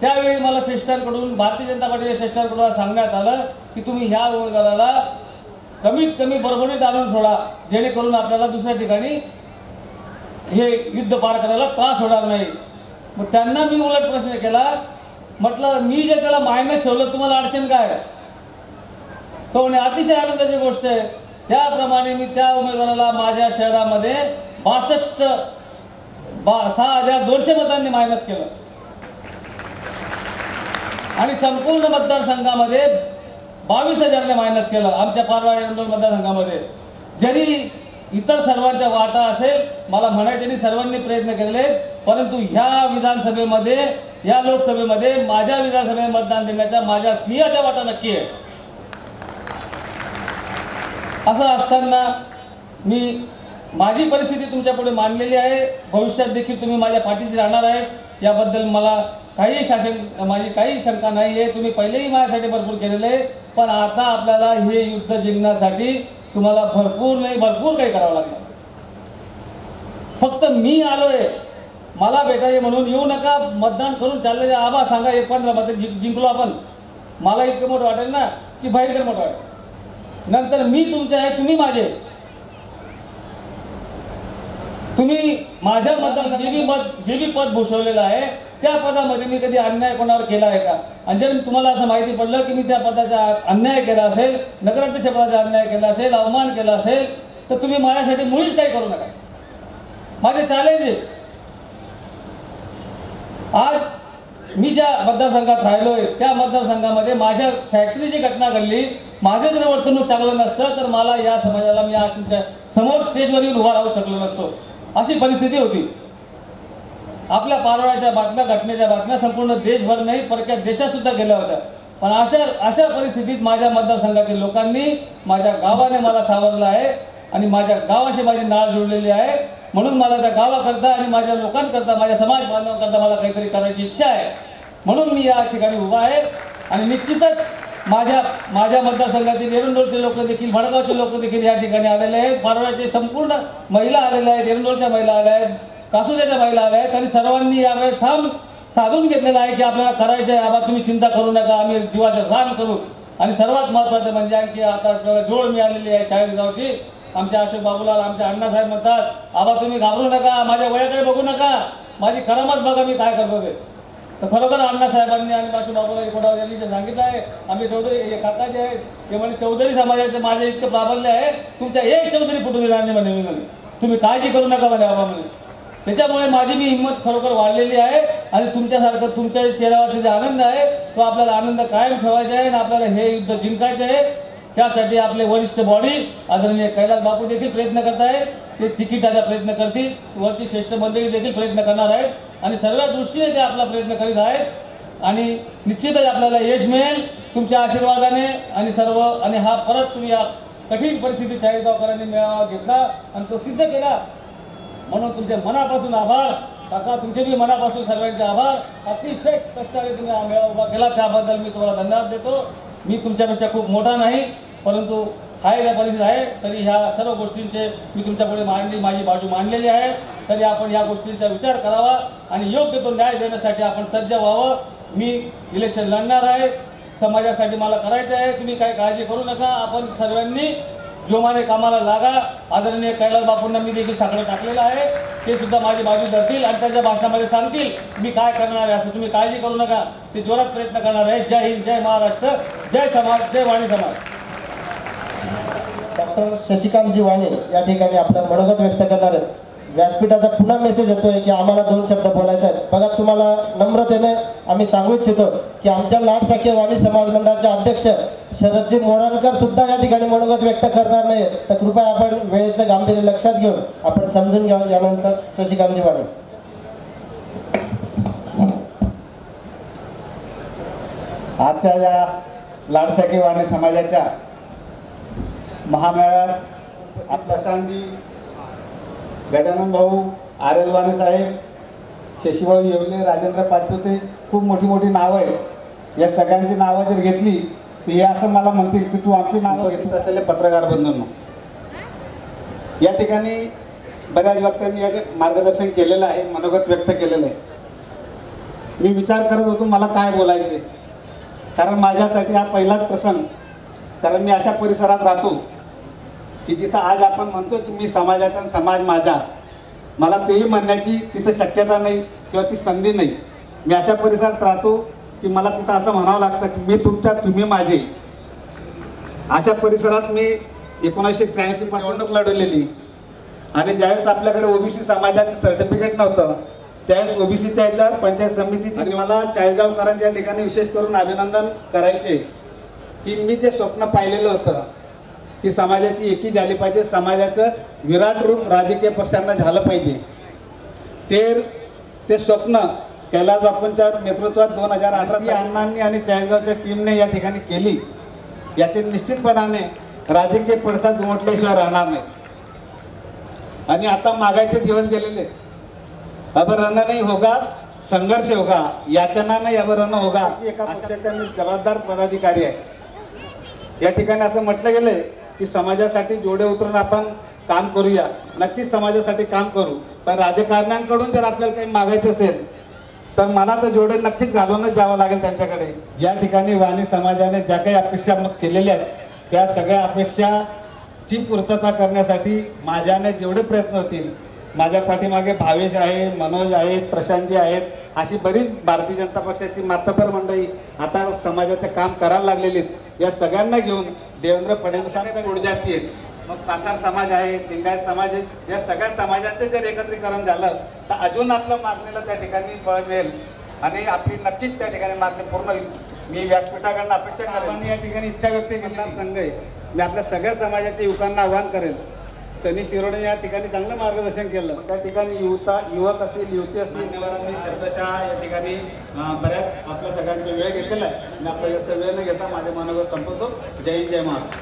त्यावेळी मला श्रेष्ठांकडून भारतीय जनता पार्टीच्या श्रेष्ठांकडून सांगण्यात आलं की तुम्ही ह्या उमेदवाराला कमीत कमी बरोबरीत आणून सोडा, जेणेकरून आपल्याला दुसऱ्या ठिकाणी हे युद्ध पार करायला त्रास होणार नाही. मग त्यांना मी उलट प्रश्न केला, म्हटलं मी जे त्याला मायनस ठेवलं तुम्हाला अडचण काय. तो म्हणे अतिशय आनंदाची गोष्ट आहे. त्याप्रमाणे मी त्या उमेदवाराला माझ्या शहरामध्ये 6,200 मतांनी मायनस केलं आणि संपूर्ण मतदारसंघामध्ये 22,000ने मायनस केलं. आमच्या पारवा मतदारसंघामध्ये जरी इतर सर्वांच्या वाटा असेल मला म्हणायचे सर्वांनी प्रयत्न केले, परंतु ह्या विधानसभेमध्ये या लोकसभेमध्ये माझ्या विधानसभेत मतदान देण्याच्या माझ्या सिंहाच्या वाटा नक्की आहे. असं असताना मी माझी परिस्थिती तुमच्या पुढे मांडलेली आहे. भविष्यात देखील तुम्ही माझ्या पाठीशी राहणार आहे याबद्दल मला माझी काही शंका नाही आहे. तुम्ही पहिलेही माझ्यासाठी भरपूर केलेलं आहे, पण आता आपल्याला हे युद्ध जिंकण्यासाठी तुम्हाला भरपूर काही करावं लागणार. फक्त मी आलोय मला भेटायचे म्हणून येऊ नका. मतदान करून चाललेले आबा सांगा 15 मत जिंकलो आपण, मला इतकं मोठं वाटेल ना की बाहेर मोठं वाटेल. नंतर मी तुमचे आहे तुम्ही माझे. तुम्ही माझ्या मतदार जे बी पद भूषवलेलं आहे त्या पदामध्ये मी कधी अन्याय कोणावर केला आहे का. आणि जर तुम्हाला असं माहिती पडलं की मी त्या पदाचा अन्याय केला असेल, नगराध्यक्ष पदाचा अन्याय केला असेल, अवमान केला असेल तर तुम्ही माझ्यासाठी मुळीच काही करू नका. माझे चॅलेंज आहे. आज मी ज्या मतदारसंघात राहिलोय त्या मतदारसंघामध्ये माझ्या फॅक्टरीची घटना घडली, माझं जर वर्तणूक चांगलं नसतं तर मला या समाजाला मी आज तुमच्या समोर स्टेजवर येऊन उभा राहू शकलो नसतो. अशी परिस्थिती होती. आपल्या पारोळ्याच्या बातम्या घटनेच्या बातम्या संपूर्ण देशभर नाही परक्या देशात सुद्धा गेल्या होत्या. पण अशा परिस्थितीत माझ्या मतदारसंघातील लोकांनी माझ्या गावाने मला सावरलं आहे आणि माझ्या गावाशी माझी नाळ जोडलेली आहे. म्हणून मला त्या गावाकरता आणि माझ्या लोकांकरता माझ्या समाज बांधवांकरता मला काहीतरी करायची इच्छा आहे. म्हणून मी या ठिकाणी उभा आहे. आणि निश्चितच माझ्या मतदारसंघातील एरंडोलचे लोक देखील, भडगावचे लोक देखील या ठिकाणी आलेले आहेत. पारोळ्याचे संपूर्ण महिला आलेल्या आहेत, एरंडोलच्या महिला आल्या आहेत, कासुद्याच्या महिला आल्या आहेत. आणि सर्वांनी यावेळी ठाम साधून घेतलेलं आहे की आपल्याला करायचं आहे. आबा तुम्ही चिंता करू नका, आम्ही जीवाचं रान करू. आणि सर्वात महत्त्वाचं म्हणजे आणखी आता जोड मिळालेली आहे चाळीसगावची. आमचे अशोक बाबूलाल आमचे अण्णासाहेब म्हणतात आबा तुम्ही घाबरू नका, माझ्या वयाकडे बघू नका, माझी करामत बघा मी काय करतो ते. तर खरोखर अण्णासाहेबांनी आणि अशोक बाबूलाल कोडाव यांनी जे सांगितलं आहे, आमचे चौधरी हे काका जे आहेत ते म्हणजे चौधरी समाजाचे माझे इतकं प्राबल्य आहे तुमच्या एक चौधरी फुटून देणार नाही म्हणे, तुम्ही काळजी करू नका म्हणे आबा म्हणे. त्याच्यामुळे माझी मी हिंमत खरोखर वाढलेली आहे. आणि तुमच्यासारखं तुमच्या शहराचा जे आनंद आहे तो आपल्याला आनंद कायम ठेवायचा आहे आणि आपल्याला हे युद्ध जिंकायचं आहे. त्यासाठी आपले वरिष्ठ बॉडी आदरणीय कैलास बापू देखील प्रयत्न करत आहेत, ते तिकिटाचा प्रयत्न करतील, वरची श्रेष्ठ मंडळी देखील प्रयत्न करणार आहेत आणि सर्व दृष्टीने ते आपला प्रयत्न करीत आहेत. आणि निश्चितच आपल्याला यश मिळेल तुमच्या आशीर्वादाने आणि सर्व. आणि हा परत तुम्ही या कठीण परिस्थितीत शाहीर गावकरांनी मेळावा घेतला आणि तो सिद्ध केला म्हणून तुमचे मनापासून आभार. काका तुमचे बी मनापासून सर्वांचे आभार. अतिशय कष्टाने तुम्ही हा मेळावा उभा केला त्याबद्दल मी तुम्हाला धन्यवाद देतो. मी तुमच्यापेक्षा खूप मोठा नाही, परंतु आहे या परिस्थिती आहे, तरी ह्या सर्व गोष्टींचे मी तुमच्यापुढे माझी बाजू मांडलेली आहे. तरी आपण या गोष्टींचा विचार करावा आणि योग्य तो न्याय देण्यासाठी आपण सज्ज व्हावं. मी इलेक्शन लढणार आहे, समाजासाठी मला करायचं आहे. तुम्ही काही काळजी करू नका. आपण सर्वांनी जोमाने कामाला लागा. आदरणीय कैलास बापूंना मी देखील साकडं टाकलेलं आहे. ते सुद्धा माझी बाजू धरतील आणि त्यांच्या भाषणामध्ये सांगतील मी काय करणार आहे. असं तुम्ही काळजी करू नका. ते जोरात प्रयत्न करणार आहे. जय हिंद, जय महाराष्ट्र, जय समाज, जय वाणी समाज. डॉक्टर शशिकांतजी वाणे या ठिकाणी आपलं मनोगत व्यक्त करणार आहेत. व्यासपीठाचा पुन्हा मेसेज येतोय की आम्हाला 2 शब्द बोलायचे आहेत. बघा, तुम्हाला नम्रतेने आम्ही सांगू इच्छितो की आमच्या लाडसाखे वाणी समाज मंडळाचे अध्यक्ष शरदजी मोराणकर सुद्धा या ठिकाणी मनोगत व्यक्त करणार नाही. तर कृपया आपण वेळेचं गांभीर्य लक्षात घेऊन आपण समजून घ्या. यानंतर शशिकांतजी वाणे. आजच्या या लाडसाखे वाणी समाजाच्या महामेळ्यात आपला शांती गजानन भाऊ, आरेल वाणी साहेब, शशीभाऊ येवले, राजेंद्र पाचपुते, खूप मोठी मोठी नावं आहेत. या सगळ्यांची नावं जर घेतली तर हे असं मला म्हणतील की तू आमची नावं घेतली असेल. पत्रकार बंधूंनो, या ठिकाणी बऱ्याच वक्त्यांनी या मार्गदर्शन केलेलं आहे, मनोगत व्यक्त केलेलं आहे. मी विचार करत होतो मला काय बोलायचे, कारण माझ्यासाठी हा पहिलाच प्रसंग. कारण मी अशा परिसरात राहतो की जिथं आज आपण म्हणतो की मी समाजाचा समाज माझा, मला तेही म्हणण्याची तिथं शक्यता नाही किंवा ती संधी नाही. मी अशा परिसरात राहतो की मला तिथं असं म्हणावं लागतं की मी तुमच्या, तुम्ही माझे. अशा परिसरात मी 1983 पासून निवडणूक लढवलेली आणि ज्यावेळेस आपल्याकडे ओबीसी समाजाचं सर्टिफिकेट नव्हतं त्यावेळेस ओबीसीच्या याच्यावर पंचायत समितीची. आणि मला चाळीसगावकरांच्या ठिकाणी विशेष करून अभिनंदन करायचे की मी जे स्वप्न पाहिलेलं होतं की समाजाची एकी झाली पाहिजे, समाजाचं विराट रूप राजकीय पक्षांना झालं पाहिजे, ते स्वप्न कैलास बापूंच्या नेतृत्वात 2018 अण्णांनी आणि चाळीसगावच्या टीमने या ठिकाणी केली. याचे निश्चितपणाने राजकीय पडसाद उमटल्याशिवाय राहणार नाही. आणि आता मागायचे दिवस गेलेले. अब रन नाही होगा, संघर्ष होगा, याचना नाही अब रन होगा. एका पक्षाचा मी जबाबदार पदाधिकारी आहे. या ठिकाणी असं म्हटलं गेलंय की समाजासाठी जोडे उतरून आपण काम करूया. नक्कीच समाजासाठी काम करू, पण राजकारण्यांकडून जर आपल्याला काही मागायचं असेल तर मला तर जोडे नक्कीच घालूनच जावं लागेल त्यांच्याकडे. या ठिकाणी वाणी समाजाने ज्या काही अपेक्षा केलेल्या आहेत त्या सगळ्या अपेक्षाची पूर्तता करण्यासाठी माझ्याने जेवढे प्रयत्न होतील, माझ्या पाठीमागे भावेश आहे, मनोज आहेत, प्रशांतजी आहेत, अशी बरीच भारतीय जनता पक्षाची मातबर मंडळी आता समाजाचं काम करायला लागलेली आहेत. या सगळ्यांना घेऊन देवेंद्र फडणवीसांनी ऊर्जाती आहेत. मग सातार समाज आहे, लिंगायत समाज आहे, या सगळ्या समाजाचे जर एकत्रीकरण झालं तर अजून आपल्या मागणीला त्या ठिकाणी फळ मिळेल आणि आपली नक्कीच त्या ठिकाणी मागणी पूर्ण होईल. मी व्यासपीठाकडनं अपेक्षा करताना या ठिकाणी इच्छा व्यक्त केलेला संघ आहे. मी आपल्या सगळ्या समाजाच्या युवकांना आवाहन करेल. सनी शिरोडे या ठिकाणी चांगलं मार्गदर्शन केलं. त्या ठिकाणी युवक असतील, युवती असतील, मान्यवरांनी शब्दशः या ठिकाणी बऱ्याच आपल्या सगळ्यांचा वेळ घेतलेला आहे. मी आपला जास्त वेळ न घेता माझे मनोगत संपवतो. जय हिंद, जय महाराष्ट्र.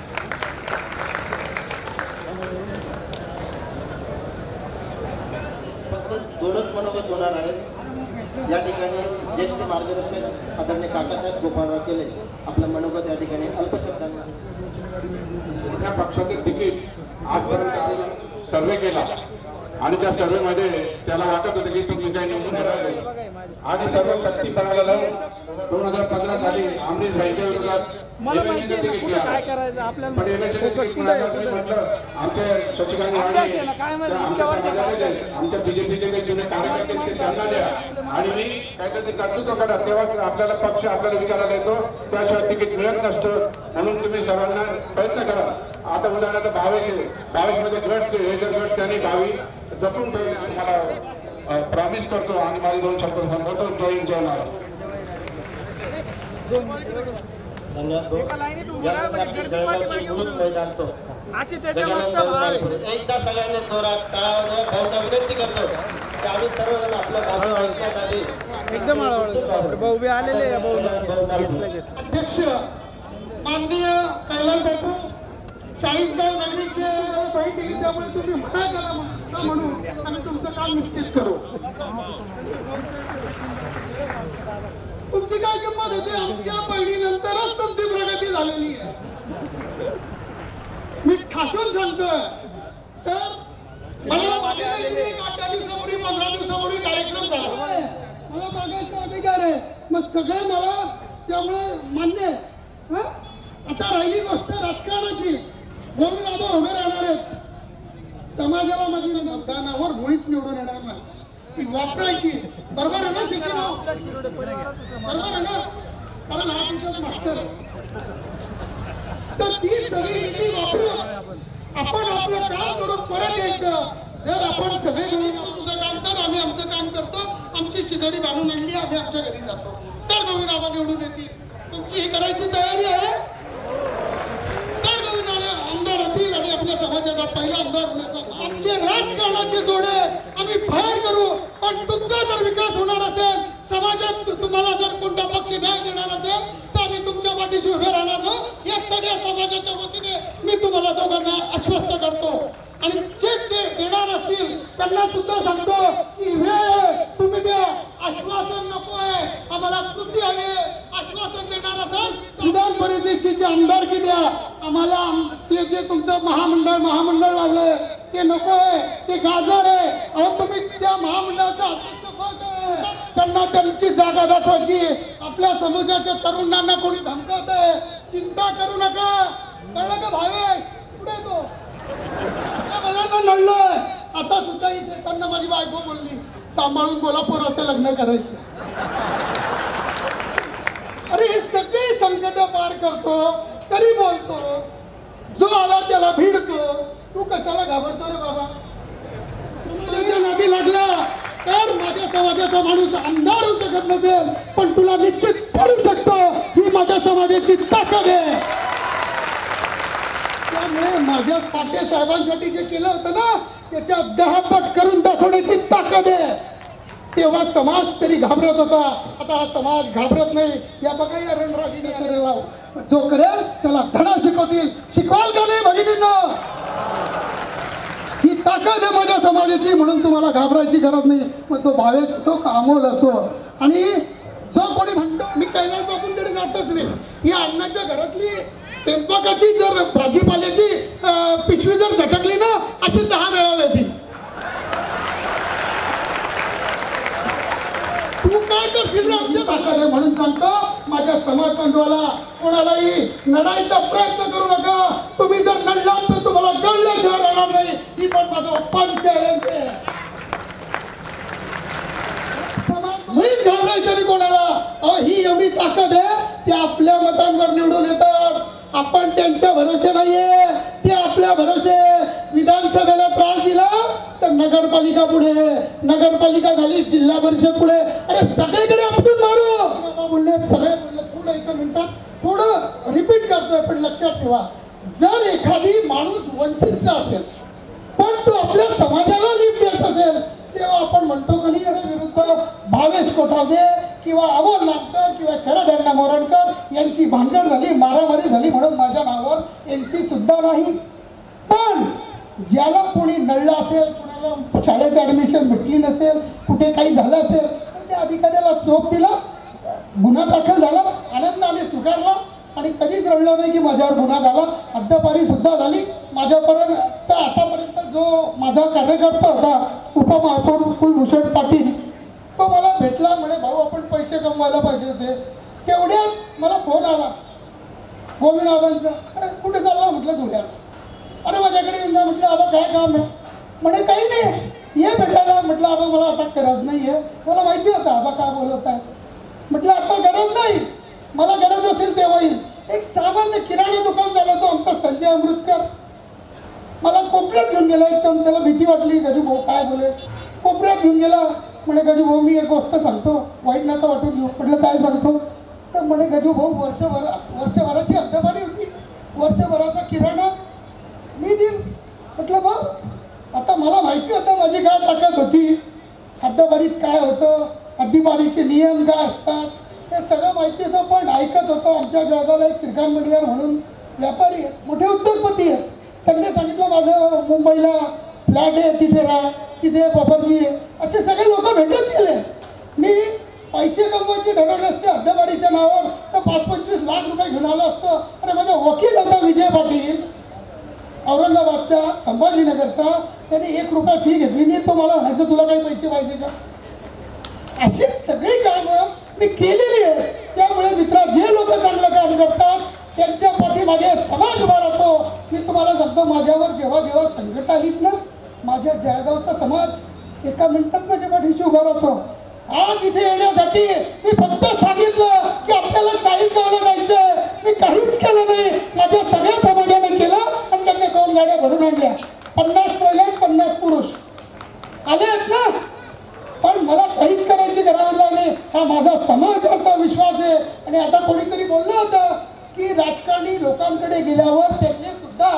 फक्त 2च मनोगत होणार आहेत. या ठिकाणी ज्येष्ठ मार्गदर्शक आदरणीय काकासाहेब गोपाळराव केले आपलं मनोगत या ठिकाणी अल्प शब्दांना. कुठल्या पक्षाचं तिकीट आजपर्यंत सर्वे केला आणि त्या सर्वेमध्ये त्याला वाटत होतं की तुम्ही काही निवडून येणार आणि सर्व शक्ती पणाला लावून 2015 साली अमरीश भाईच्या विरोधात इलेक्शनचं तिकीट दिलं. पण इलेक्शनचं तिकीट मिळालं म्हटलं आमच्या शशिकांत वाणी आमच्या समाजामध्ये आमच्या बीजेपीचे काही जुने कार्यकर्ते ते त्यांना द्या आणि मी काहीतरी कर्तृत्व करा, तेव्हा आपल्याला पक्ष आपल्याला विचारायला येतो, त्याशिवाय तिकीट मिळत नसतं. म्हणून तुम्ही सर्वांना प्रयत्न करा. आता उदाहरणार्थ 22 मध्ये गट्स हे जर गट त्यांनी गावी जपून ठेवले आणि मला प्रॉमिस करतो आणि माझे 2 शब्द सांगतो. जय हिंद, जय महाराष्ट्र. धन्यवाद. एकदा सगळ्यांनी जोरात टाळ्या भाऊंना विनंती करतो की आम्ही सर्वजण आपलं भाषण ऐकण्यासाठी एकदम उभे आलेले अध्यक्ष माननीय कैलास बापू 40 नगरीचे बहीण येईल, त्यामुळे तुम्ही म्हणा करा म्हणून आम्ही तुमचं काम निश्चित करू. तुमची काय किंमत होती? आमच्या बहिणीनंतरच तुमची प्रगती झालेली आहे. मी ठासून सांगतोय. तर मला माझ्या 8 दिवसापूर्वी 15 दिवसापूर्वी कार्यक्रम झाला, मला मागायचा अधिकार आहे. मग सगळे मला त्यामुळे मान्य आहे. आता राहिली गोष्ट राजकारणाची. गोविंद बाबा उभे राहणार आहेत. समाजाला माझी मतदानावर मुळीच निवडून येणार नाही, ती वापरायची. बरोबर आहे ना शिक्षण? बरोबर आहे ना? कारण हा तुमचा मास्टर आहे. तर ती सगळी नीती वापरून आपण आपलं काम करून परत यायचं. जर आपण सगळे मिळून तुझं काम कर, आम्ही आमचं काम करतो, आमची शिदोरी बांधून आणली, आम्ही आमच्या घरी जातो, तर गोविंद बाबा निवडून येतील. तुमची ही करायची तयारी आहे? तर गोविंद आमदार होतील आणि आपल्या समाजाचा पहिला आमदार होण्याचा आमचे राजकारणाचे जोडे आम्ही बाहेर करू. पण तुमचा जर विकास होणार असेल, समाजात तुम्हाला जर कोणता पक्ष न्याय देणार असेल, तर आम्ही तुमच्या पाठीशी उभे राहणार ना. या सगळ्या समाजाच्या वतीने मी तुम्हाला दोघांना आश्वस्त करतो. आणि जे ते देणार असतील त्यांना सुद्धा सांगतो की वेळ तुम्ही द्या, आश्वासन नको आहे, आम्हाला कृती आहे. आश्वासन देणार असेल विधान परिषदेची आमदारकी द्या आम्हाला. ते जे तुमचं महामंडळ लावलंय ते नको आहे, ते गाजर आहे. अहो तुम्ही त्या महामंडळाचा अध्यक्ष पद आहे, त्यांना त्यांची जागा दाखवायची. आपल्या समाजाच्या तरुणांना कोणी धमकवत आहे, चिंता करू नका. कळलं का भावे? पुढे तो नडलोय. आता सुद्धा इथे त्यांना माझी बायको बोलली, सांभाळून बोला, पोराचं लग्न करायचं. अरे हे सगळे संकट पार करतो तरी बोलतो, जो आला त्याला भिडतो. तू कशाला घाबरतो रे बाबा? तुझ्या नादी लागला तर माझ्या समाजाचा माणूस आमदार होऊ शकत नसेल, पण तुला निश्चित पडू शकतो. ही माझ्या समाजाची ताकद आहे. त्यामुळे माझ्या साठे साहेबांसाठी जे केलं होतं ना, त्याच्या 10 पट करून दाखवण्याची ताकद आहे. तेव्हा समाज तरी घाबरत होता, आता हा समाज घाबरत नाही. या बघा या रणरागिणी करेला जो करेल त्याला धडा शिकवतील. शिकवाल का नाही भगिनींना? ही ताकद आहे माझ्या समाजाची, म्हणून तुम्हाला घाबरायची गरज नाही. मग तो भावेश असो का अमोल असो. आणि जो कोणी म्हणतो मी कैलास बापूंकडे जातच नाही, या अण्णाच्या घरातली स्वयंपाकाची जर भाजीपाल्याची पिशवी जर झटकली ना, अशी 10 मिळाली ती. तू काय करशील आमच्या ताकद आहे. म्हणून सांगतो माझ्या समाज बांधवाला, कोणालाही नडायचा प्रयत्न करू नका. तुम्ही जर नडलात तर तुम्हाला गळल्याशिवाय राहणार नाही. ही पण माझं पंचायत आहे. मीच घाबरायचं नाही कोणाला. ही एवढी ताकद आहे, ते आपल्या मतांवर निवडून येतात. आपण त्यांच्या भरोसे नाहीये, ते आपल्या भरोसे. विधानसभेला त्रास दिला तर नगरपालिका पुढे, नगरपालिका झाली जिल्हा परिषद पुढे. अरे सगळीकडे आपण मारू बोलले सगळे. थोडं एका मिनिटात थोडं रिपीट करतोय, पण लक्षात ठेवा, जर एखादी माणूस वंचितचा असेल पण तो आपल्या समाजाला लीप देत असेल, तेव्हा आपण म्हणतो का नाही विरुद्ध भावेश कोठावदे किंवा अमोल नागकर किंवा शरद अण्णा मोरणकर यांची भानगड झाली, मारामारी झाली म्हणून माझ्या नावावर NC सुद्धा नाही. पण ज्याला कोणी नळलं असेल, कोणाला शाळेत ऍडमिशन भेटली नसेल, कुठे काही झालं असेल, तर त्या अधिकाऱ्याला चोप दिला, गुन्हा दाखल झाला, आनंदाने स्वीकारला. आणि कधीच रडलं नाही की माझ्यावर गुन्हा झाला. हद्दपारी सुद्धा झाली माझ्यापर्यंत. आतापर्यंत जो माझा कार्यकर्ता होता उपमहापौर कुलभूषण पाटील, तो मला भेटला, म्हणे भाऊ आपण पैसे कमवायला पाहिजे होते. तेवढ्यात मला फोन आला गोविंद आबांचा. अरे कुठे चालला म्हटलं धुळ्यात. अरे माझ्याकडे येऊन जा म्हटलं. आबा काय काम आहे? म्हणे काही नाही, ये भेटायला. म्हटलं आबा मला आता गरज नाही आहे. मला माहिती होतं आबा काय बोलत आहे. म्हटलं आता गरज नाही, मला गरज असेल तेव्हा येईल. एक सामान्य किराणा दुकान चालवतो आमचा संजय अमृतकर, मला कोपऱ्यात घेऊन गेला. एकदम त्याला भीती वाटली. गजू भाऊ काय बोले. कोपऱ्यात घेऊन गेला. म्हणे गजू भाऊ मी एक गोष्ट सांगतो, वाईट नका वाटून घेऊ. म्हटलं काय सांगतो? तर म्हणे गजू भाऊ वर्षभराची हद्दपारी होती, वर्षभराचा किराणा मी देईल. म्हटलं बघ आता मला माहिती होतं माझी काय ताकद होती, हद्दपारीत काय होतं, हद्दीपारीचे नियम काय असतात, हे सगळं माहिती होतं. पण ऐकत होतो. आमच्या जळगावला एक श्रीकांत मंडियार म्हणून व्यापारी आहेत, मोठे उद्योगपती आहेत. त्यांनी सांगितलं माझं मुंबईला फ्लॅट आहे, तिथे राहा, तिथे प्रॉपर्टी आहे. असे सगळे लोक भेटत गेले. मी पैसे कमवायचे ठरवले असते हद्दवारीच्या नावावर तर 5-25 लाख रुपये घेऊन आलो असतो. आणि माझा वकील होता विजय पाटील औरंगाबादचा, संभाजीनगरचा. त्याने 1 रुपया फी घेतली नाही. तो मला म्हणायचं तुला काही पैसे पाहिजे का. असे सगळे कामं मी केलेली आहे. त्यामुळे मित्रा, जे लोक चांगलं काम करतात त्यांच्या पाठीमागे समाज उभा राहतो. मी तुम्हाला सांगतो, माझ्यावर जेव्हा जेव्हा संकट आलीत ना, माझ्या जळगावचा समाज एका मिनिटात माझ्या पाठीशी उभा राहतो. आज इथे येण्यासाठी मी फक्त सांगितलं की आपल्याला 40 गावाला जायचंय. मी काहीच केलं नाही. माझ्या सगळ्या समाजाने केलं आणि त्यांनी 2 गाड्या भरून आणल्या. 50 महिला 50 पुरुष आले आहेत ना. पण मला काहीच करायची गरज नाही. हा माझा समाजाचा विश्वास आहे. आणि आता कोणीतरी बोललं होतं की राजकारणी लोकांकडे गेल्यावर त्यांनी सुद्धा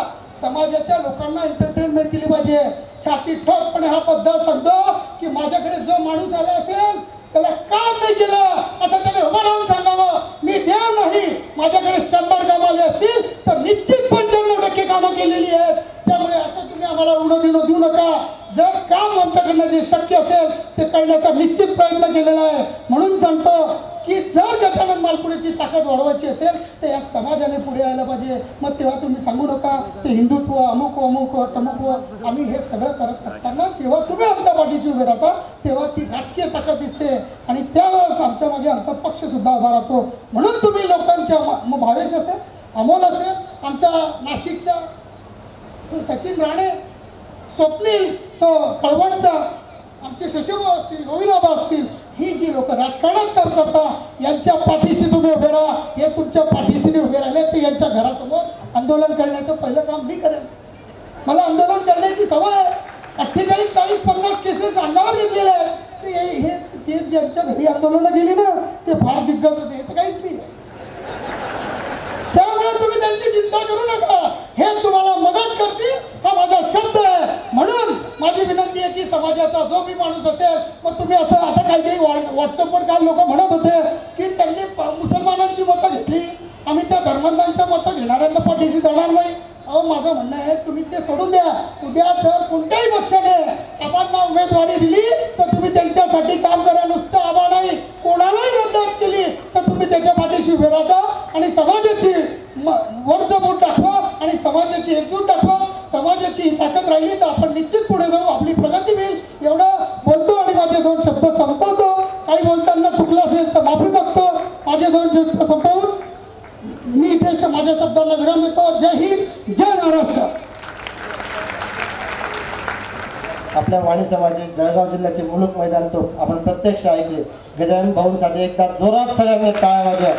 समाजाच्या लोकांना एंटरटेनमेंट केली पाहिजे. छाती ठोकपणे हा पद्धत सांगतो की माझ्याकडे जो माणूस आला असेल त्याला काम नाही केलं असं त्याने उभं राहून सांगावं. मी देव नाही. माझ्याकडे 100 कामं आले असतील तर निश्चित 95% कामं केलेली आहेत. त्यामुळे असं तुम्ही आम्हाला उडं देऊ नका. जर काम आमच्याकडनं जे शक्य असेल ते करण्याचा निश्चित प्रयत्न केलेला आहे. म्हणून सांगतो की जर गजानन मालपुरेची ताकद वाढवायची असेल तर या समाजाने पुढे यायला पाहिजे. मग तेव्हा तुम्ही सांगू नका ते हिंदुत्व अमुक तमुक. आम्ही हे सगळं करत असताना जेव्हा तुम्ही आमच्या पाठीशी उभे राहता तेव्हा ती राजकीय ताकद दिसते. आणि त्यावेळेस आमच्या मागे आमचा पक्ष सुद्धा उभा राहतो. म्हणून तुम्ही लोकांच्या भावेश असेल, अमोल असेल, आमचा नाशिकचा सचिन राणे, स्वप्नील तो कळवणचा, आमचे शशीभाऊ असतील, गोविंदबाबा असतील, ही जी लोक राजकारणात काम करतात यांच्या पाठीशी तुम्ही उभे राहा. हे तुमच्या पाठीशी उभे राहिले तर यांच्या घरासमोर आंदोलन करण्याचं पहिलं काम मी करेन. मला आंदोलन करण्याची सवय आहे. 48, 40, 50 केसेस अंगावर घेतलेले आहेत. हे ज्यांच्या घरी आंदोलनं गेली ना ते फार दिग्गज होते. तर काहीच नाही. त्यामुळे तुम्ही त्यांची चिंता करू नका. हे तुम्हाला मदत करतील हा माझा शब्द आहे. म्हणून माझी विनंती आहे की समाजाचा जो बी माणूस असेल, मग तुम्ही असं आता काही व्हॉट्सअपवर काल लोक म्हणत होते की त्यांनी मुसलमानांची मतं घेतली, आम्ही त्या धर्मांधांच्या मतं घेणाऱ्यांना पाठीशी जाणार नाही. अहो, माझं म्हणणं आहे तुम्ही ते सोडून द्या. उद्या जर कोणत्याही पक्षाने आबांना उमेदवारी दिली तर तुम्ही त्यांच्यासाठी काम करा. नुसतं आबा नाही, कोणालाही मदत केली तर तुम्ही त्याच्या पाठीशी उभे राहता आणि समाजाची वरचं बोट दाखवा आणि समाजाची एकजूट दाखवा. समाजाची ताकद राहिली तर आपण निश्चित पुढे जाऊ, आपली प्रगती होईल. एवढं बोलतो आणि माझे 2 शब्द संपवतो. काही बोलताना चुकलं असेल तर माफी मागतो. माझे 2 शब्द संपवून मी इथे माझ्या शब्दांना विराम देतो. जय हिंद, जय महाराष्ट्र. आपल्या वाणी समाजाचे जळगाव जिल्ह्याचे मुलुक मैदान तो आपण प्रत्यक्ष ऐकले. गजानन भाऊंसाठी एकदा जोरात सगळ्यांनी टाळ्या वाजवा.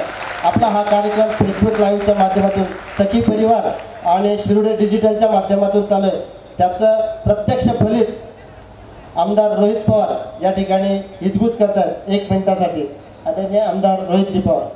आपला हा कार्यक्रम फेसबुक लाईव्हच्या माध्यमातून, सखी परिवार आणि शिरुडे डिजिटलच्या माध्यमातून चालू आहे. त्याचं प्रत्यक्ष फलित आमदार रोहित पवार या ठिकाणी हितगुज करतात. 1 मिनिटासाठी आदरणीय आमदार रोहितजी पवार.